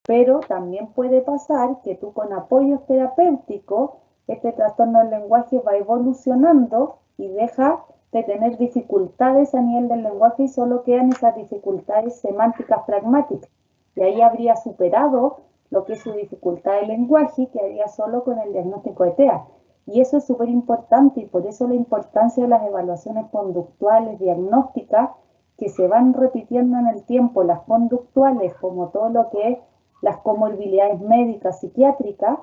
Pero también puede pasar que tú con apoyos terapéuticos, este trastorno del lenguaje va evolucionando y deja de tener dificultades a nivel del lenguaje y solo quedan esas dificultades semánticas pragmáticas. Y ahí habría superado lo que es su dificultad de lenguaje, que haría solo con el diagnóstico de TEA. Y eso es súper importante y por eso la importancia de las evaluaciones conductuales, diagnósticas, que se van repitiendo en el tiempo, las conductuales, como todo lo que es las comorbilidades médicas, psiquiátricas,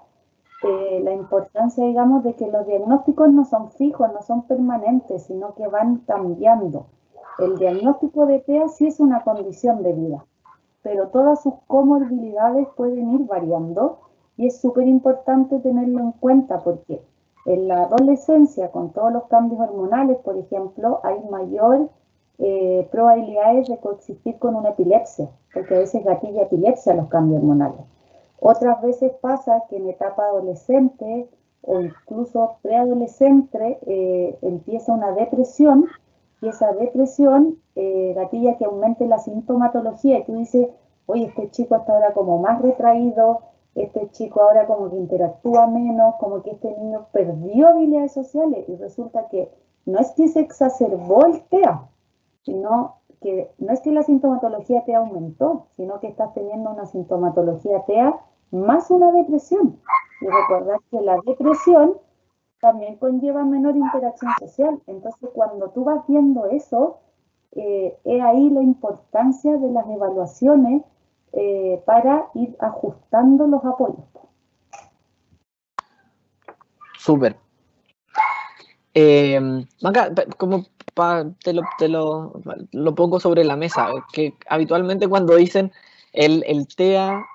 la importancia, digamos, de que los diagnósticos no son fijos, no son permanentes, sino que van cambiando. El diagnóstico de TEA sí es una condición de vida, pero todas sus comorbilidades pueden ir variando y es súper importante tenerlo en cuenta porque en la adolescencia, con todos los cambios hormonales, por ejemplo, hay mayor probabilidades de coexistir con una epilepsia, porque a veces gatilla epilepsia los cambios hormonales. Otras veces pasa que en etapa adolescente o incluso preadolescente empieza una depresión y esa depresión gatilla que aumente la sintomatología y tú dices, oye, este chico hasta ahora como más retraído, este chico ahora como que interactúa menos, como que este niño perdió habilidades sociales y resulta que no es que se exacerbó el TEA, sino que no es que la sintomatología TEA aumentó, sino que estás teniendo una sintomatología TEA más una depresión. Y recordar que la depresión también conlleva menor interacción social. Entonces, cuando tú vas viendo eso, es ahí la importancia de las evaluaciones para ir ajustando los apoyos. Súper. Maca, como lo pongo sobre la mesa, que habitualmente cuando dicen el TEA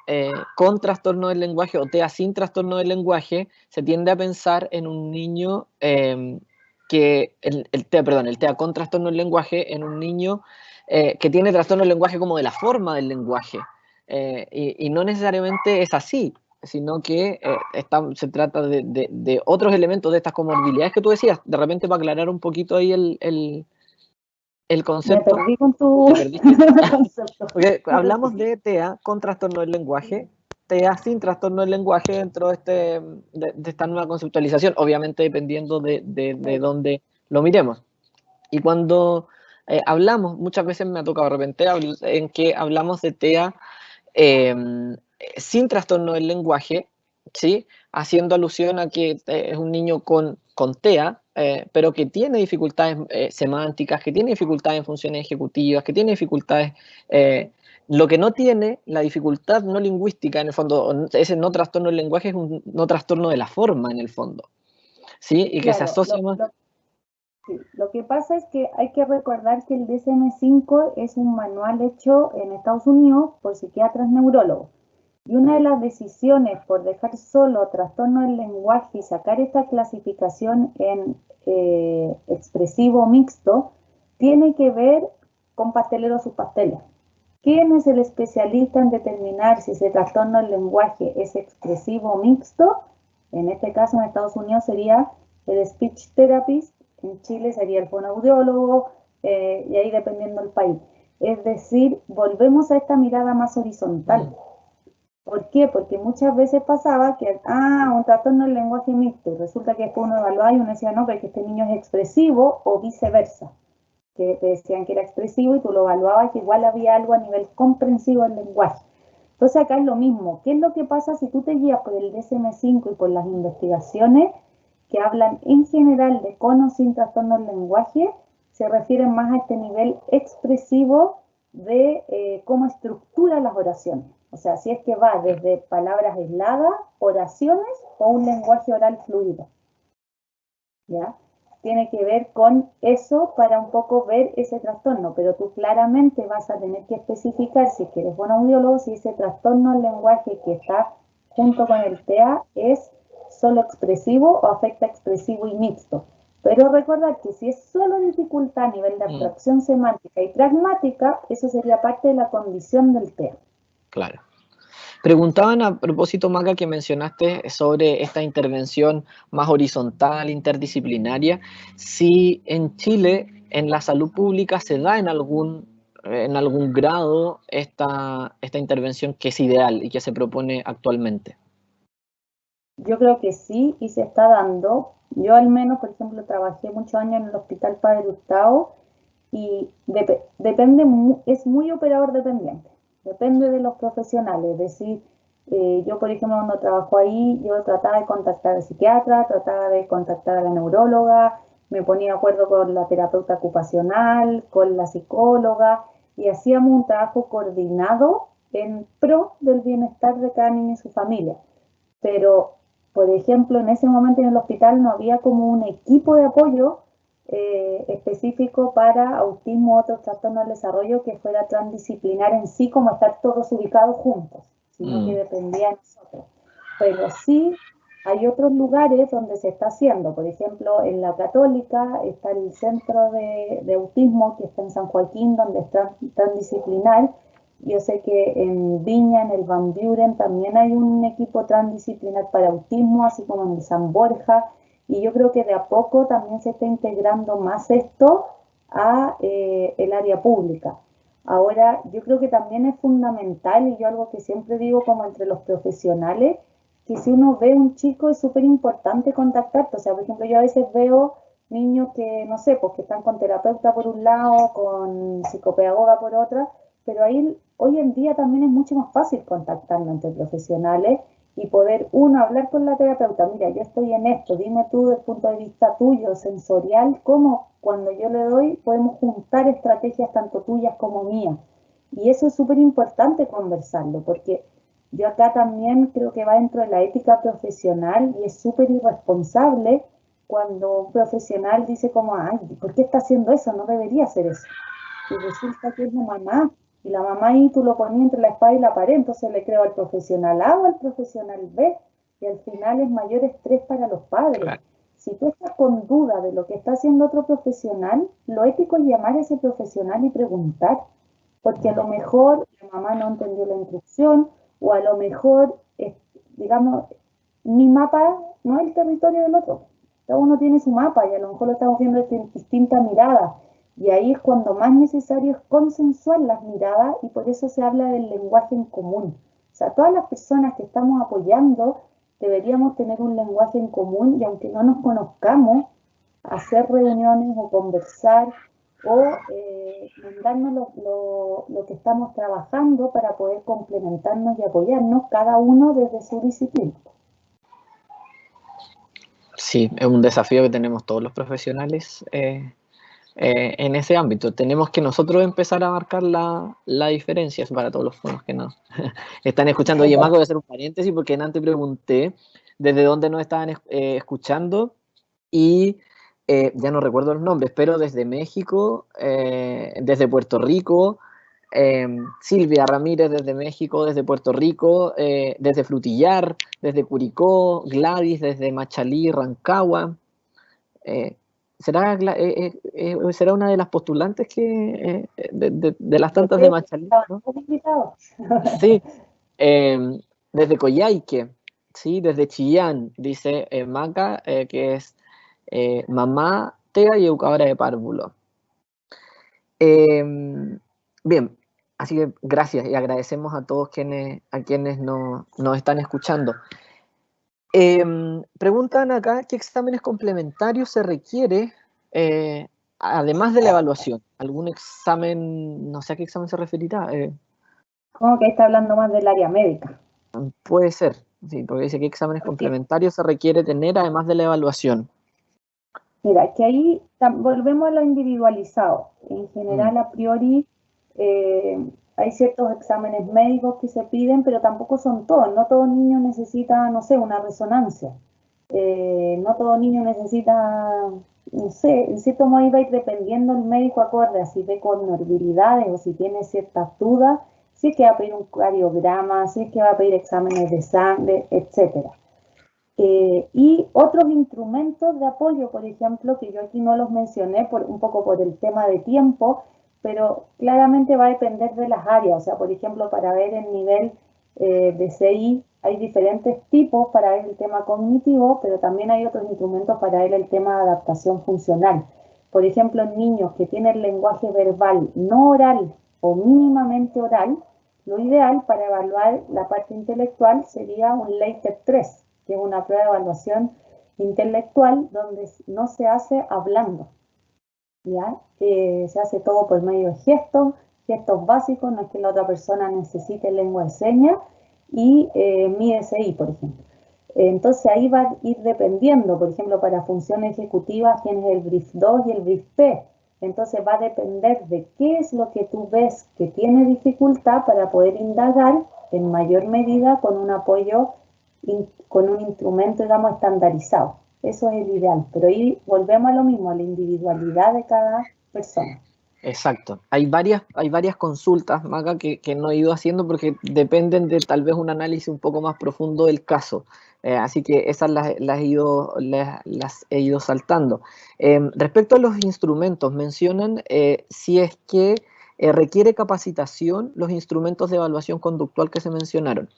con trastorno del lenguaje o TEA sin trastorno del lenguaje, se tiende a pensar en un niño que, el TEA con trastorno del lenguaje, en un niño que tiene trastorno del lenguaje como de la forma del lenguaje, y no necesariamente es así, sino que se trata de otros elementos de estas comorbilidades que tú decías, de repente para aclarar un poquito ahí el concepto. Me perdí con tu concepto. Porque hablamos de TEA con trastorno del lenguaje, TEA sin trastorno del lenguaje dentro de esta nueva conceptualización, obviamente dependiendo de dónde lo miremos. Y cuando hablamos, muchas veces me ha tocado de repente en que hablamos de TEA sin trastorno del lenguaje, ¿sí? Haciendo alusión a que es un niño con TEA, pero que tiene dificultades semánticas, que tiene dificultades en funciones ejecutivas, que tiene dificultades... lo que no tiene, la dificultad no lingüística, en el fondo, ese no trastorno del lenguaje es un no trastorno de la forma, en el fondo, ¿sí? Y que claro, se asocia más... Sí, lo que pasa es que hay que recordar que el DSM-5 es un manual hecho en Estados Unidos por psiquiatras neurólogos. Y una de las decisiones por dejar solo trastorno del lenguaje y sacar esta clasificación en expresivo mixto tiene que ver con pastelero sus pasteles. ¿Quién es el especialista en determinar si ese trastorno del lenguaje es expresivo mixto? En este caso, en Estados Unidos sería el speech therapist, en Chile sería el fonoaudiólogo, y ahí dependiendo del país. Es decir, volvemos a esta mirada más horizontal. ¿Por qué? Porque muchas veces pasaba que, un trastorno del lenguaje mixto, y resulta que después uno evaluaba y uno decía, no, pero que este niño es expresivo, o viceversa, que te decían que era expresivo y tú lo evaluabas que igual había algo a nivel comprensivo del lenguaje. Entonces acá es lo mismo. ¿Qué es lo que pasa si tú te guías por el DSM-5 y por las investigaciones que hablan en general de con o sin trastorno del lenguaje? Se refieren más a este nivel expresivo de cómo estructura las oraciones. O sea, si es que va desde palabras aisladas, oraciones o un lenguaje oral fluido. ¿Ya? Tiene que ver con eso para un poco ver ese trastorno, pero tú claramente vas a tener que especificar, si eres buen audiólogo, si ese trastorno del lenguaje que está junto con el TEA es solo expresivo o afecta expresivo y mixto. Pero recordar que si es solo dificultad a nivel de abstracción semántica y pragmática, eso sería parte de la condición del TEA. Claro. Preguntaban a propósito, Maca, que mencionaste sobre esta intervención más horizontal, interdisciplinaria, si en Chile, en la salud pública, se da en algún grado esta intervención que es ideal y que se propone actualmente. Yo creo que sí, y se está dando. Yo al menos, por ejemplo, trabajé muchos años en el Hospital Padre Hurtado y depende, es muy operador dependiente. Depende de los profesionales. Es decir, yo, por ejemplo, cuando trabajo ahí, yo trataba de contactar al psiquiatra, trataba de contactar a la neuróloga, me ponía de acuerdo con la terapeuta ocupacional, con la psicóloga, y hacíamos un trabajo coordinado en pro del bienestar de cada niño y su familia. Pero, por ejemplo, en ese momento en el hospital no había como un equipo de apoyo específico para autismo u otros trastornos del desarrollo que fuera transdisciplinar en sí, como estar todos ubicados juntos, sino que dependía de nosotros. Pero sí hay otros lugares donde se está haciendo. Por ejemplo, en la Católica está el centro de autismo que está en San Joaquín, donde está transdisciplinar. Yo sé que en Viña, en el Van Buren, también hay un equipo transdisciplinar para autismo, así como en el San Borja, y yo creo que de a poco también se está integrando más esto a el área pública. Ahora, yo creo que también es fundamental, y yo algo que siempre digo como entre los profesionales, que si uno ve un chico es súper importante contactarte. O sea, por ejemplo, yo a veces veo niños que, no sé, pues que están con terapeuta por un lado, con psicopedagoga por otra, pero ahí hoy en día también es mucho más fácil contactarnos entre profesionales y poder, uno, hablar con la terapeuta, mira, yo estoy en esto, dime tú desde el punto de vista tuyo, sensorial, cómo cuando yo le doy podemos juntar estrategias tanto tuyas como mías. Y eso es súper importante conversarlo, porque yo acá también creo que va dentro de la ética profesional y es súper irresponsable cuando un profesional dice como, ay, ¿por qué está haciendo eso? No debería hacer eso. Y resulta que es la mamá, y la mamá ahí tú lo ponías entre la espada y la pared, entonces le creo al profesional A o al profesional B, y al final es mayor estrés para los padres. Claro. Si tú estás con duda de lo que está haciendo otro profesional, lo ético es llamar a ese profesional y preguntar, porque a lo mejor la mamá no entendió la instrucción, o a lo mejor, digamos, mi mapa no es el territorio del otro. Cada uno tiene su mapa y a lo mejor lo estamos viendo desde distintas miradas. Y ahí es cuando más necesario es consensuar las miradas y por eso se habla del lenguaje en común. O sea, todas las personas que estamos apoyando deberíamos tener un lenguaje en común y aunque no nos conozcamos, hacer reuniones o conversar o mandarnos lo que estamos trabajando para poder complementarnos y apoyarnos cada uno desde su disciplina. Sí, es un desafío que tenemos todos los profesionales en ese ámbito. Tenemos que nosotros empezar a marcar la diferencia para todos los que nos están escuchando. Oye, Marco, voy a hacer un paréntesis porque antes pregunté desde dónde nos estaban escuchando y ya no recuerdo los nombres, pero desde México, desde Puerto Rico, Silvia Ramírez desde México, desde Puerto Rico, desde Frutillar, desde Curicó, Gladys desde Machalí, Rancagua. ¿Será una de las postulantes de las tantas de Machalí, ¿no? Sí, desde Coyhaique, sí, desde Chillán, dice Maca, que es mamá, tea y educadora de párvulo. Bien, así que gracias y agradecemos a todos quienes nos están escuchando. Preguntan acá qué exámenes complementarios se requiere además de la evaluación. ¿Algún examen, no sé a qué examen se referirá? Como que está hablando más del área médica. Puede ser, sí, porque dice que exámenes complementarios se requiere tener además de la evaluación. Mira, que ahí volvemos a lo individualizado. En general, a priori, hay ciertos exámenes médicos que se piden, pero tampoco son todos. No todo niño necesita, no sé, una resonancia. No todo niño necesita, no sé, en cierto modo va a ir dependiendo el médico acorde a si ve comorbilidades o si tiene ciertas dudas, si es que va a pedir un cardiograma, si es que va a pedir exámenes de sangre, etcétera. Y otros instrumentos de apoyo, por ejemplo, que yo aquí no los mencioné un poco por el tema de tiempo, pero claramente va a depender de las áreas. O sea, por ejemplo, para ver el nivel de CI hay diferentes tipos para ver el tema cognitivo, pero también hay otros instrumentos para ver el tema de adaptación funcional. Por ejemplo, en niños que tienen lenguaje verbal no oral o mínimamente oral, lo ideal para evaluar la parte intelectual sería un Likert 3, que es una prueba de evaluación intelectual donde no se hace hablando, ¿ya? Se hace todo por medio de gestos, gestos básicos, no es que la otra persona necesite lengua de señas, y mi DSI, por ejemplo. Entonces ahí va a ir dependiendo, por ejemplo, para funciones ejecutivas tienes el brief 2 y el brief P. Entonces va a depender de qué es lo que tú ves que tiene dificultad para poder indagar en mayor medida con un apoyo, con un instrumento, digamos, estandarizado. Eso es el ideal, pero ahí volvemos a lo mismo, a la individualidad de cada persona. Exacto. Hay varias consultas, Maca, que no he ido haciendo porque dependen de tal vez un análisis un poco más profundo del caso. Así que esas las he ido saltando. Respecto a los instrumentos, mencionan si es que requiere capacitación los instrumentos de evaluación conductual que se mencionaron.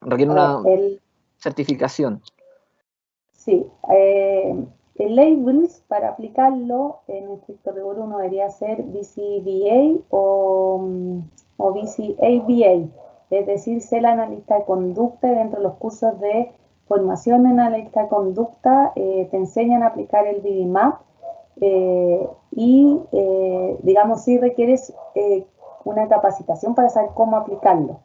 Requiere una certificación. Sí, el labels para aplicarlo en estricto rigor uno debería ser BCBA o BCABA, es decir, ser analista de conducta, y dentro de los cursos de formación en analista de conducta te enseñan a aplicar el BBMAP y digamos si requieres una capacitación para saber cómo aplicarlo.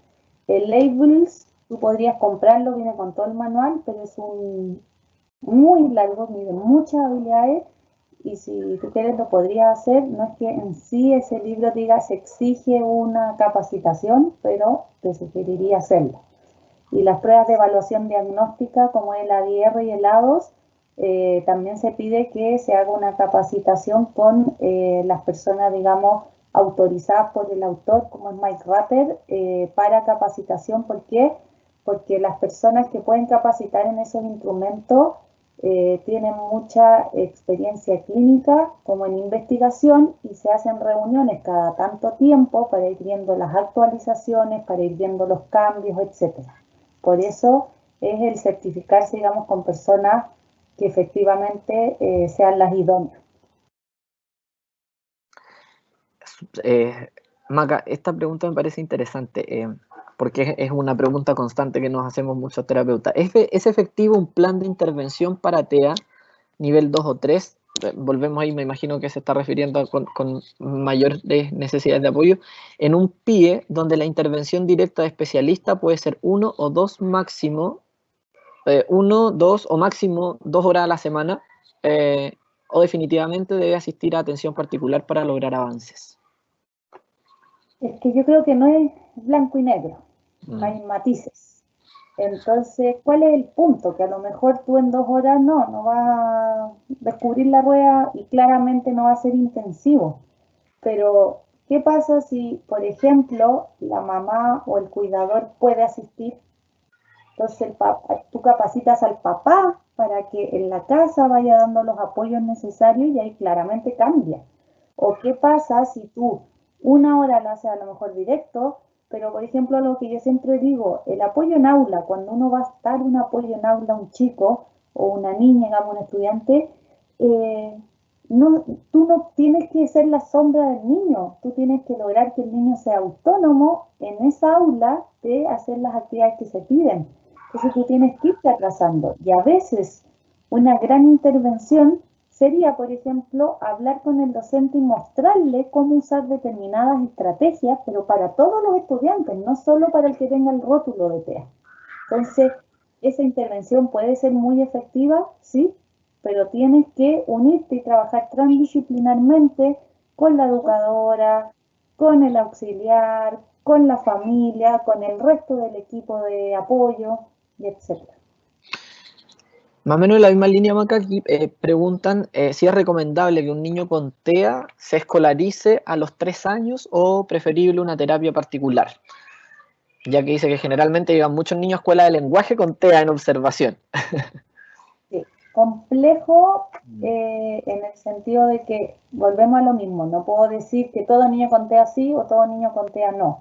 El labels Tú podrías comprarlo, viene con todo el manual, pero es muy largo, mide muchas habilidades y si tú quieres lo podrías hacer. No es que en sí ese libro diga se exige una capacitación, pero te sugeriría hacerlo. Y las pruebas de evaluación diagnóstica como el ADR y el ADOS, también se pide que se haga una capacitación con las personas, digamos, autorizadas por el autor, como es Mike Ratter, para capacitación. ¿Por qué? Porque las personas que pueden capacitar en esos instrumentos tienen mucha experiencia clínica como en investigación y se hacen reuniones cada tanto tiempo para ir viendo las actualizaciones, para ir viendo los cambios, etcétera. Por eso es el certificarse, digamos, con personas que efectivamente sean las idóneas. Maca, esta pregunta me parece interesante, porque es una pregunta constante que nos hacemos muchos terapeutas. ¿Es efectivo un plan de intervención para TEA nivel 2 o 3? Volvemos ahí, me imagino que se está refiriendo con mayores necesidades de apoyo, en un PIE donde la intervención directa de especialista puede ser 1 o 2 máximo, 1, 2 o máximo 2 horas a la semana, o definitivamente debe asistir a atención particular para lograr avances. Es que yo creo que no es blanco y negro, hay matices. Entonces, ¿cuál es el punto? Que a lo mejor tú en 2 horas no vas a descubrir la rueda y claramente no va a ser intensivo. Pero, ¿qué pasa si, por ejemplo, la mamá o el cuidador puede asistir? Entonces, tú capacitas al papá para que en la casa vaya dando los apoyos necesarios y ahí claramente cambia. ¿O qué pasa si tú 1 hora lo haces a lo mejor directo, pero por ejemplo lo que yo siempre digo, el apoyo en aula, cuando uno va a dar un apoyo en aula a un chico o una niña, digamos, un estudiante, no, tú no tienes que ser la sombra del niño, tú tienes que lograr que el niño sea autónomo en esa aula de hacer las actividades que se piden. Entonces tú tienes que irte atrasando. Y a veces una gran intervención sería, por ejemplo, hablar con el docente y mostrarle cómo usar determinadas estrategias, pero para todos los estudiantes, no solo para el que tenga el rótulo de TEA. Entonces, esa intervención puede ser muy efectiva, sí, pero tienes que unirte y trabajar transdisciplinarmente con la educadora, con el auxiliar, con la familia, con el resto del equipo de apoyo, y etcétera. Más o menos en la misma línea, Maca, aquí preguntan si es recomendable que un niño con TEA se escolarice a los 3 años o preferible una terapia particular, ya que dice que generalmente llegan muchos niños a escuela de lenguaje con TEA en observación. Sí, complejo en el sentido de que volvemos a lo mismo, no puedo decir que todo niño con TEA sí o todo niño con TEA no,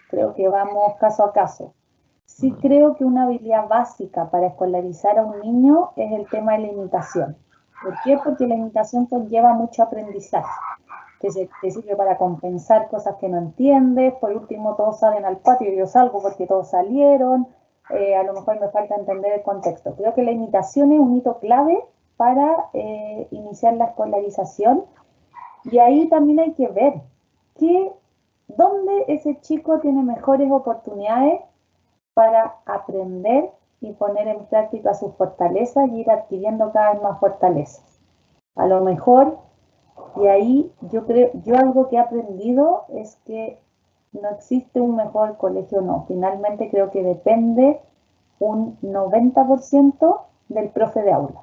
creo que vamos caso a caso. Sí creo que una habilidad básica para escolarizar a un niño es el tema de la imitación. ¿Por qué? Porque la imitación conlleva mucho aprendizaje, que sirve para compensar cosas que no entiendes. Por último, todos salen al patio y yo salgo porque todos salieron. A lo mejor me falta entender el contexto. Creo que la imitación es un hito clave para iniciar la escolarización y ahí también hay que ver dónde ese chico tiene mejores oportunidades para aprender y poner en práctica sus fortalezas y ir adquiriendo cada vez más fortalezas. A lo mejor, y ahí yo algo que he aprendido es que no existe un mejor colegio, no. Finalmente creo que depende un 90% del profe de aula.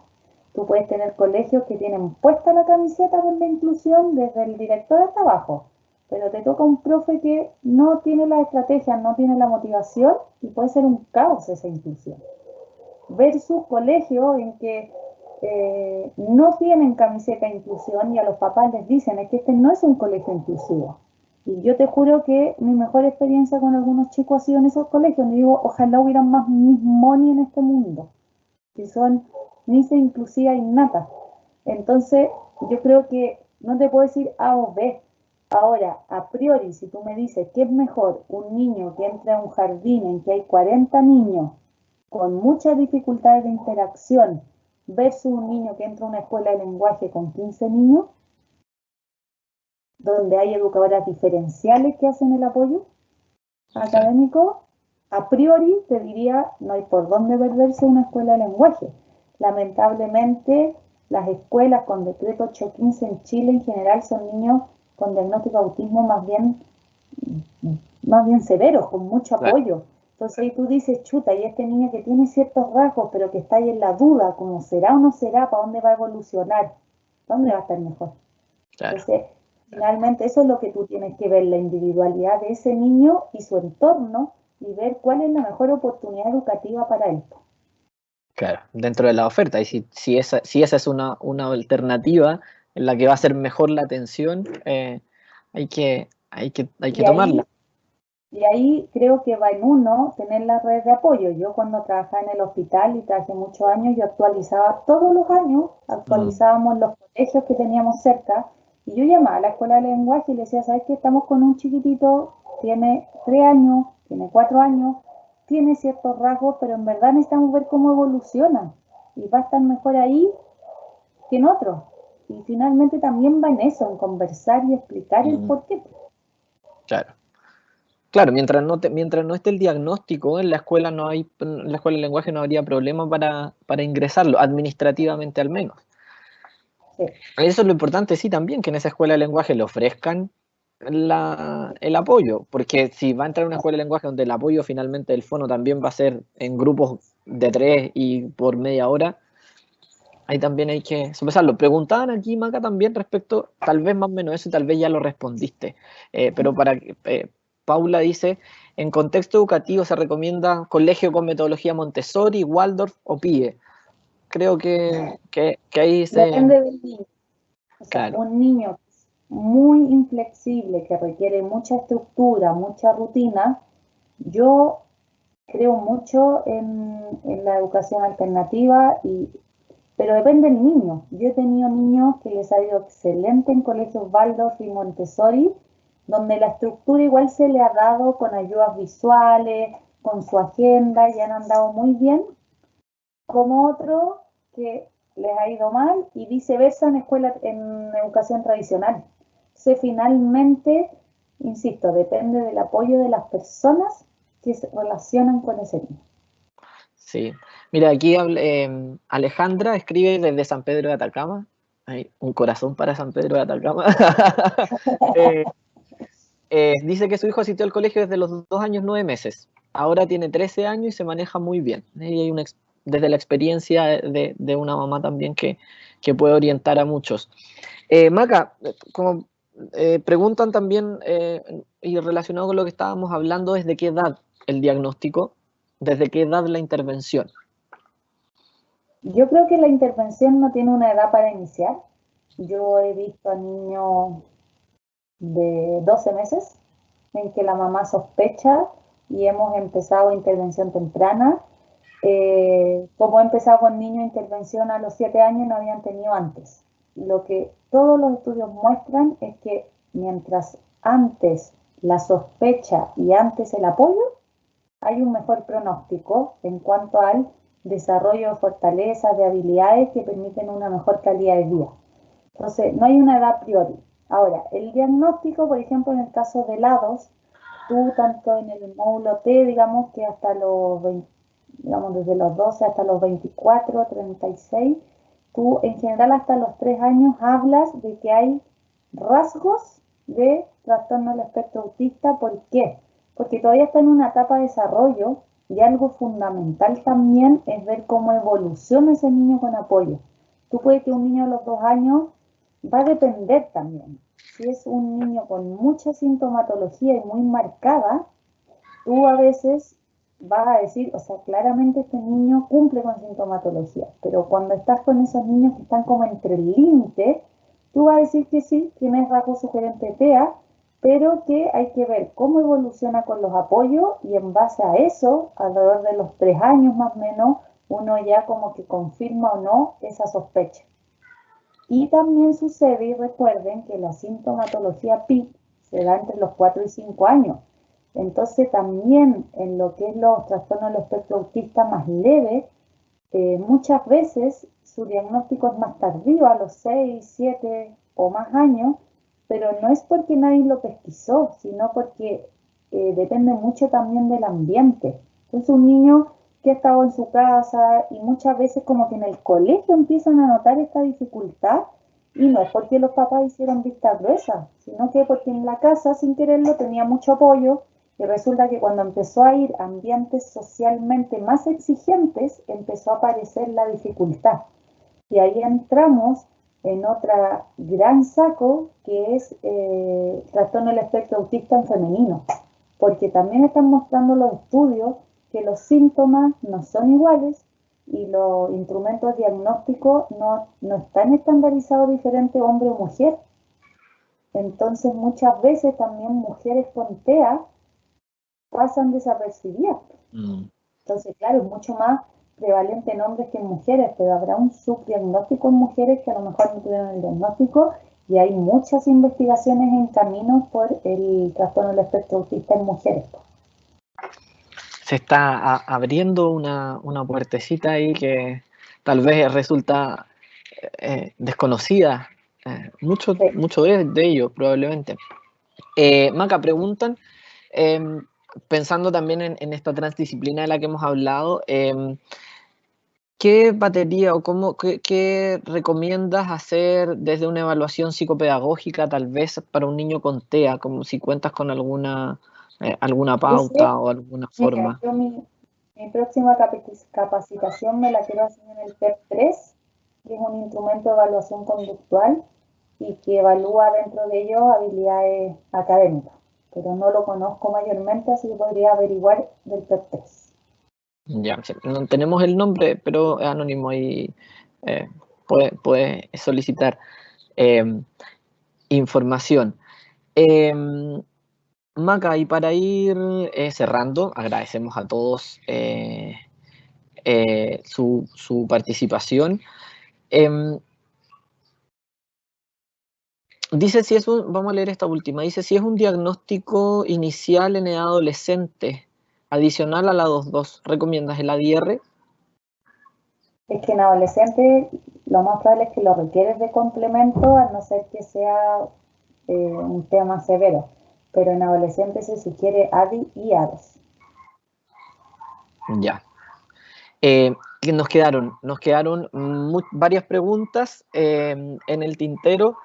Tú puedes tener colegios que tienen puesta la camiseta por la inclusión desde el director hasta abajo, pero te toca un profe que no tiene la estrategia, no tiene la motivación y puede ser un caos esa inclusión. Versus colegios en que no tienen camiseta de inclusión y a los papás les dicen es que este no es un colegio inclusivo. Y yo te juro que mi mejor experiencia con algunos chicos ha sido en esos colegios, donde digo, ojalá hubieran más Miss Money en este mundo, que son Miss inclusiva innata. Entonces, yo creo que no te puedo decir A o B. Ahora, a priori, si tú me dices que es mejor un niño que entra a un jardín en que hay 40 niños con muchas dificultades de interacción versus un niño que entra a una escuela de lenguaje con 15 niños, donde hay educadoras diferenciales que hacen el apoyo académico, a priori te diría, no hay por dónde perderse una escuela de lenguaje. Lamentablemente, las escuelas con decreto 815 en Chile en general son niños con diagnóstico de autismo más bien severos, con mucho Claro, apoyo. Entonces ahí tú dices, chuta, y este niño que tiene ciertos rasgos, pero que está ahí en la duda, como será o no será, ¿para dónde va a evolucionar? ¿Dónde va a estar mejor? claro, Entonces, finalmente eso es lo que tú tienes que ver, la individualidad de ese niño y su entorno y ver cuál es la mejor oportunidad educativa para él. claro. Dentro de la oferta. Y si esa es una alternativa en la que va a ser mejor la atención, hay que Y tomarla. ahí Y ahí creo que va en uno tener la red de apoyo. Yo cuando trabajaba en el hospital y trabajé muchos años, yo actualizaba todos los años, Mm, actualizábamos los colegios que teníamos cerca y yo llamaba a la escuela de lenguaje y le decía, ¿sabes qué? Estamos con un chiquitito, tiene 3 años, tiene 4 años, tiene ciertos rasgos, pero en verdad necesitamos ver cómo evoluciona y va a estar mejor ahí que en otros. Y finalmente también va en eso, en conversar y explicar el mm, por qué. claro. Claro, mientras no esté el diagnóstico, en la escuela de lenguaje no habría problema para ingresarlo, administrativamente al menos. Sí. Eso es lo importante, sí, también, que en esa escuela de lenguaje le ofrezcan el apoyo, porque si va a entrar a una escuela de lenguaje donde el apoyo finalmente del fono también va a ser en grupos de 3 y por media hora, ahí también hay que sopesarlo. Preguntaban aquí, Maca, también respecto, tal vez más o menos eso, y tal vez ya lo respondiste, pero Paula dice, en contexto educativo se recomienda colegio con metodología Montessori, Waldorf o PIE. Creo que ahí Depende del niño. O sea, claro. un niño muy inflexible que requiere mucha estructura, mucha rutina, yo creo mucho en la educación alternativa, pero depende del niño. Yo he tenido niños que les ha ido excelente en colegios Waldorf y Montessori, donde la estructura igual se le ha dado con ayudas visuales, con su agenda y han andado muy bien, como otro que les ha ido mal y viceversa en educación tradicional. Entonces, finalmente, insisto, depende del apoyo de las personas que se relacionan con ese niño. Sí. Mira, aquí Alejandra escribe desde San Pedro de Atacama. Hay un corazón para San Pedro de Atacama. Eh, dice que su hijo asistió al colegio desde los 2 años 9 meses. Ahora tiene 13 años y se maneja muy bien. Y hay desde la experiencia de una mamá también que puede orientar a muchos. Maca, como preguntan también, y relacionado con lo que estábamos hablando, ¿desde qué edad el diagnóstico? ¿Desde qué edad la intervención? Yo creo que la intervención no tiene una edad para iniciar. Yo he visto a niños de 12 meses en que la mamá sospecha y hemos empezado intervención temprana. Como he empezado con niños, intervención a los 7 años no habían tenido antes. Lo que todos los estudios muestran es que mientras antes la sospecha y antes el apoyo, hay un mejor pronóstico en cuanto al desarrollo de fortalezas, de habilidades que permiten una mejor calidad de vida. Entonces, no hay una edad a priori. Ahora, el diagnóstico, por ejemplo, en el caso de lados, tú tanto en el módulo T, digamos que hasta los 20, digamos desde los 12 hasta los 24, 36, tú en general hasta los 3 años hablas de que hay rasgos de trastorno del espectro autista. ¿Por qué? Porque todavía está en una etapa de desarrollo y algo fundamental también es ver cómo evoluciona ese niño con apoyo. Tú puedes que un niño a los 2 años va a depender también. Si es un niño con mucha sintomatología y muy marcada, tú a veces vas a decir, o sea, claramente este niño cumple con sintomatología, pero cuando estás con esos niños que están como entre el límite, tú vas a decir que sí, tienes rasgo sugerente TEA, pero que hay que ver cómo evoluciona con los apoyos y en base a eso, alrededor de los 3 años más o menos, uno ya como que confirma o no esa sospecha. Y también sucede, y recuerden que la sintomatología PIC se da entre los 4 y 5 años. Entonces también en lo que es los trastornos del espectro autista más leve, muchas veces su diagnóstico es más tardío, a los 6, 7 o más años, pero no es porque nadie lo pesquisó, sino porque depende mucho también del ambiente. Entonces un niño que ha estado en su casa y muchas veces como que en el colegio empiezan a notar esta dificultad y no es porque los papás hicieron vista gruesa, sino que porque en la casa sin quererlo tenía mucho apoyo y resulta que cuando empezó a ir a ambientes socialmente más exigentes empezó a aparecer la dificultad. Y ahí entramos en otra gran saco que es trastorno del espectro autista en femenino, porque también están mostrando los estudios que los síntomas no son iguales y los instrumentos diagnósticos no están estandarizados diferente hombre o mujer. Entonces muchas veces también mujeres con TEA pasan desapercibidas. Entonces, claro, es mucho más prevalente en hombres que en mujeres, pero habrá un subdiagnóstico en mujeres que a lo mejor no tuvieron el diagnóstico y hay muchas investigaciones en camino por el trastorno del espectro autista en mujeres. Se está abriendo una puertecita ahí que tal vez resulta desconocida, mucho de ello probablemente. Maca, preguntan, pensando también en esta transdisciplina de la que hemos hablado, ¿qué batería o qué recomiendas hacer desde una evaluación psicopedagógica tal vez para un niño con TEA, como si cuentas con alguna pauta o alguna forma? Yo mi próxima capacitación me la quiero hacer en el PEP-3, que es un instrumento de evaluación conductual y que evalúa dentro de ello habilidades académicas, pero no lo conozco mayormente, así que podría averiguar del PEP-3. Ya, no tenemos el nombre, pero es anónimo y puede solicitar información. Maca, y para ir cerrando, agradecemos a todos su participación. Dice si es vamos a leer esta última, dice si es un diagnóstico inicial en edad adolescente, adicional a la 2.2, ¿recomiendas el ADR? Es que en adolescente lo más probable es que lo requieres de complemento, a no ser que sea un tema severo, pero en adolescente se sugiere ADI y ADOS. Ya. Nos quedaron varias preguntas en el tintero.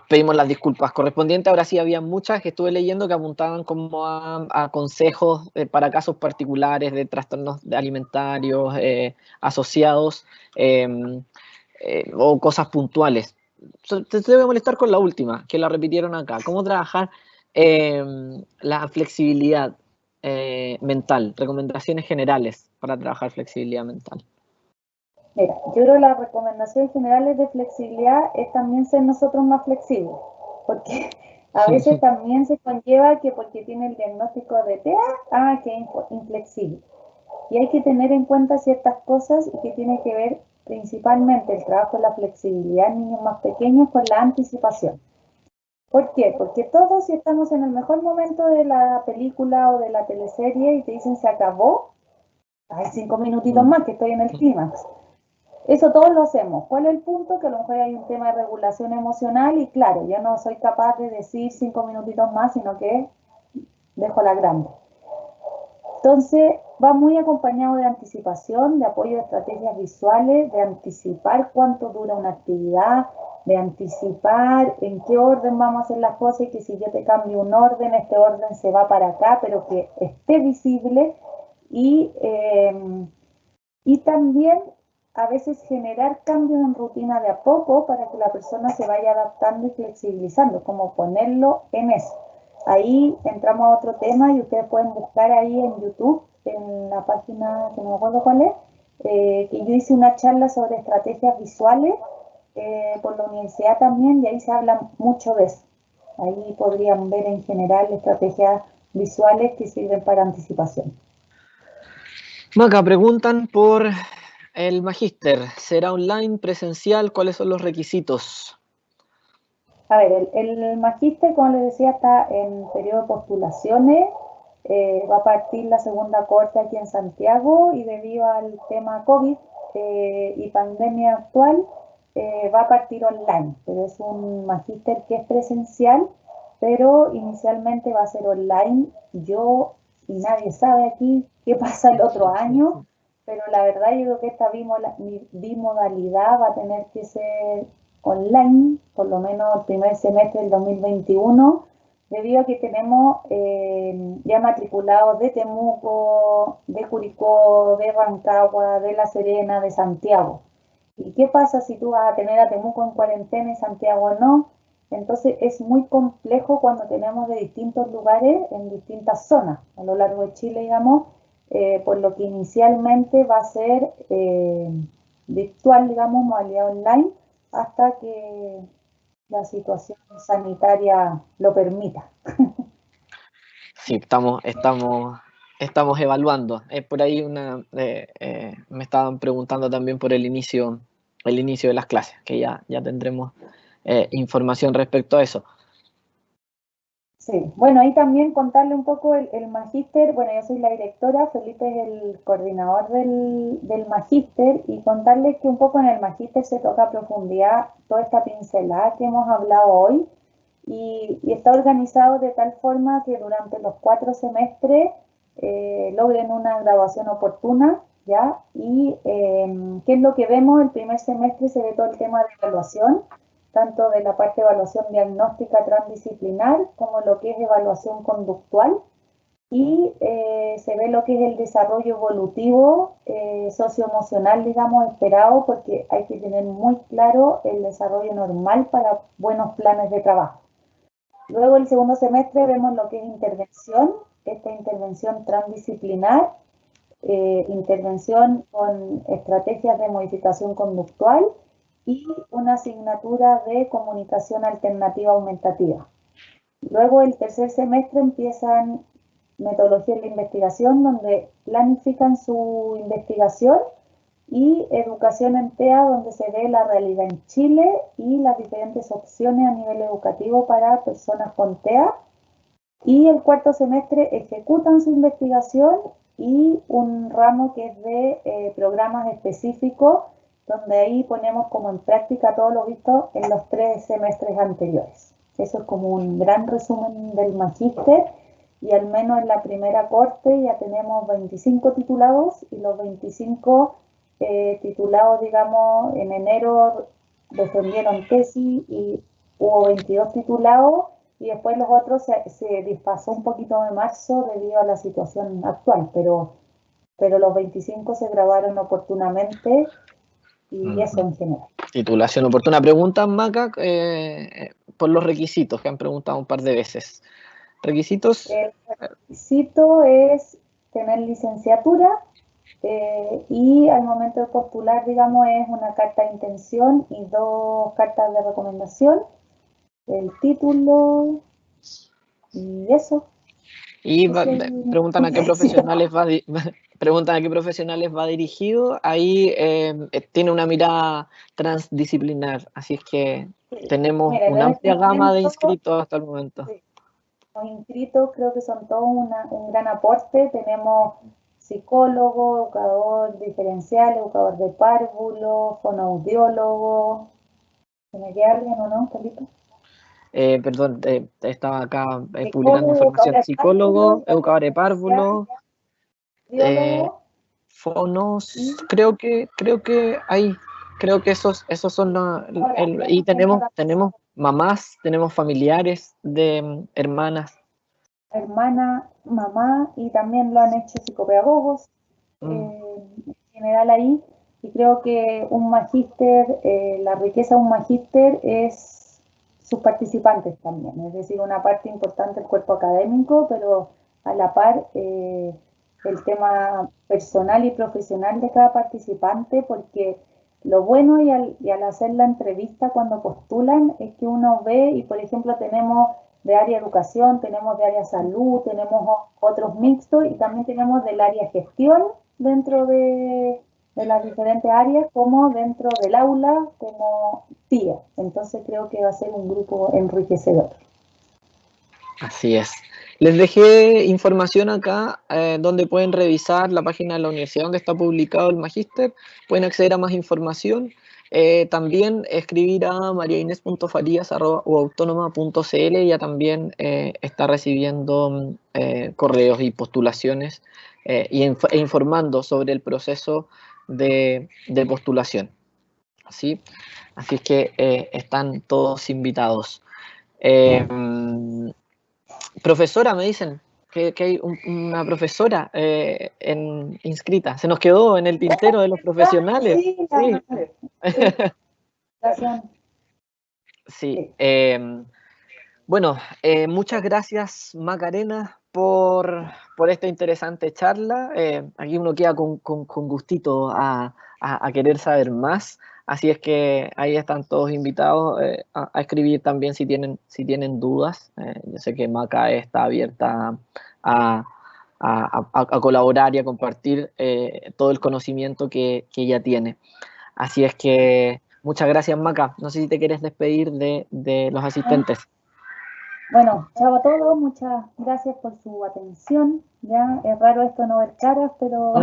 Pedimos las disculpas correspondientes. Ahora sí, había muchas que estuve leyendo que apuntaban como a consejos para casos particulares de trastornos alimentarios asociados o cosas puntuales. Te voy a molestar con la última, que la repitieron acá. ¿Cómo trabajar la flexibilidad mental? Recomendaciones generales para trabajar flexibilidad mental. Mira, yo creo que las recomendaciones generales de flexibilidad es también ser nosotros más flexibles, porque a veces también se conlleva que porque tiene el diagnóstico de TEA, que es inflexible. Y hay que tener en cuenta ciertas cosas y que tiene que ver principalmente el trabajo de la flexibilidad en niños más pequeños con la anticipación. ¿Por qué? Porque todos, si estamos en el mejor momento de la película o de la teleserie y te dicen se acabó, hay 5 minutitos más que estoy en el clímax. Eso todos lo hacemos. ¿Cuál es el punto? Que a lo mejor hay un tema de regulación emocional y claro, yo no soy capaz de decir 5 minutitos más, sino que dejo la grande. Entonces, va muy acompañado de anticipación, de apoyo de estrategias visuales, de anticipar cuánto dura una actividad, de anticipar en qué orden vamos a hacer las cosas y que si yo te cambio un orden, este orden se va para acá, pero que esté visible y también a veces generar cambios en rutina de a poco para que la persona se vaya adaptando y flexibilizando, como ponerlo en eso. Ahí entramos a otro tema y ustedes pueden buscar ahí en YouTube, en la página que no me acuerdo cuál es, que yo hice una charla sobre estrategias visuales por la universidad también y ahí se habla mucho de eso. Ahí podrían ver en general estrategias visuales que sirven para anticipación. Maca, preguntan por el magíster. ¿Será online, presencial? ¿Cuáles son los requisitos? A ver, el magíster, como les decía, está en periodo de postulaciones. Va a partir la segunda corte aquí en Santiago y debido al tema COVID y pandemia actual, va a partir online. Pero es un magíster que es presencial pero inicialmente va a ser online. Yo y nadie sabe aquí qué pasa el otro año, pero la verdad yo creo que esta bimodalidad va a tener que ser online, por lo menos el primer semestre del 2021, debido a que tenemos ya matriculados de Temuco, de Curicó, de Rancagua, de La Serena, de Santiago. ¿Y qué pasa si tú vas a tener a Temuco en cuarentena y Santiago no? Entonces es muy complejo cuando tenemos de distintos lugares en distintas zonas a lo largo de Chile, digamos, por lo que inicialmente va a ser virtual, digamos, modalidad online, hasta que la situación sanitaria lo permita. Sí, estamos evaluando. Por ahí me estaban preguntando también por el inicio de las clases, que ya tendremos información respecto a eso. Sí, bueno, ahí también contarle un poco el magíster. Bueno, yo soy la directora, Felipe es el coordinador del magíster, y contarles que un poco en el magíster se toca a profundidad toda esta pincelada que hemos hablado hoy, y está organizado de tal forma que durante los 4 semestres logren una graduación oportuna, ¿ya? Y ¿qué es lo que vemos? El primer semestre se ve todo el tema de evaluación, tanto de la parte de evaluación diagnóstica transdisciplinar como lo que es evaluación conductual, y se ve lo que es el desarrollo evolutivo socioemocional, digamos, esperado, porque hay que tener muy claro el desarrollo normal para buenos planes de trabajo. Luego el segundo semestre vemos lo que es intervención, esta intervención transdisciplinar, intervención con estrategias de modificación conductual y una asignatura de comunicación alternativa aumentativa. Luego el tercer semestre empiezan metodologías de investigación, donde planifican su investigación, y educación en TEA, donde se ve la realidad en Chile y las diferentes opciones a nivel educativo para personas con TEA. Y el cuarto semestre ejecutan su investigación y un ramo que es de programas específicos, donde ahí ponemos como en práctica todo lo visto en los 3 semestres anteriores. Eso es como un gran resumen del magíster, y al menos en la primera corte ya tenemos 25 titulados, y los 25 titulados, digamos, en enero defendieron tesis y hubo 22 titulados, y después los otros se desfasó un poquito de marzo debido a la situación actual, pero los 25 se grabaron oportunamente, y eso en general. Titulación oportuna. Preguntan, Maca, por los requisitos que han preguntado un par de veces. ¿Requisitos? El requisito es tener licenciatura, y al momento de postular, digamos, es una carta de intención y 2 cartas de recomendación, el título y eso. Y preguntan a qué profesionales va dirigido. Ahí tiene una mirada transdisciplinar, así es que tenemos una amplia gama de inscritos hasta el momento. Sí, los inscritos creo que son todos un gran aporte. Tenemos psicólogo, educador diferencial, educador de párvulo, fonoaudiólogo. ¿Se me queda alguien o no, Felipe? Perdón, estaba acá publicando información. Psicólogo, educador de párvulo, fonos, creo que esos son y tenemos mamás, tenemos familiares de hermanas. Hermana, mamá, y también lo han hecho psicopedagogos en general ahí. Y creo que un magíster, la riqueza de un magíster es sus participantes también, es decir, una parte importante del cuerpo académico, pero a la par el tema personal y profesional de cada participante, porque lo bueno y al hacer la entrevista cuando postulan es que uno ve, y por ejemplo tenemos de área educación, tenemos de área salud, tenemos otros mixtos, y también tenemos del área gestión dentro de las diferentes áreas, como dentro del aula, como TIA. Entonces creo que va a ser un grupo enriquecedor. Así es. Les dejé información acá donde pueden revisar la página de la universidad donde está publicado el magíster, pueden acceder a más información. también escribir a mariaines.farías@uautónoma.cl. Ella también está recibiendo correos y postulaciones e informando sobre el proceso de postulación. ¿Sí? Así es que están todos invitados. Profesora, me dicen que hay una profesora inscrita. Se nos quedó en el tintero de los profesionales. Sí, Sí. Gracias. Sí. Bueno, muchas gracias, Macarena, por esta interesante charla. Aquí uno queda con gustito a querer saber más. Así es que ahí están todos invitados a escribir también si tienen dudas. Yo sé que Maca está abierta a colaborar y a compartir todo el conocimiento que ella tiene. Así es que muchas gracias, Maca. No sé si te quieres despedir de los asistentes. Bueno, chao a todos, muchas gracias por su atención. Ya es raro esto no ver caras, pero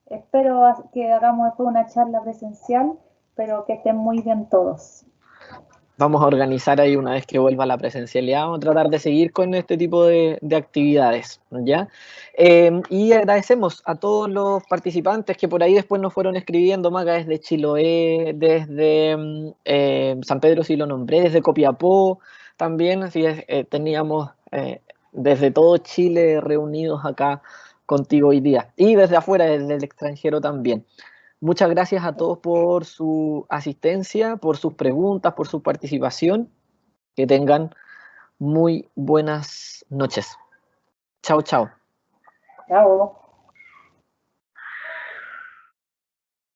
espero que hagamos después una charla presencial, pero que estén muy bien todos. Vamos a organizar ahí una vez que vuelva la presencialidad, vamos a tratar de seguir con este tipo de actividades, ¿ya? Y agradecemos a todos los participantes que por ahí después nos fueron escribiendo, Maca, desde Chiloé, desde San Pedro, sí lo nombré, desde Copiapó también, así es, teníamos desde todo Chile reunidos acá contigo hoy día, y desde afuera, desde el extranjero también. Muchas gracias a todos por su asistencia, por sus preguntas, por su participación. Que tengan muy buenas noches. Chao, chao. Chao.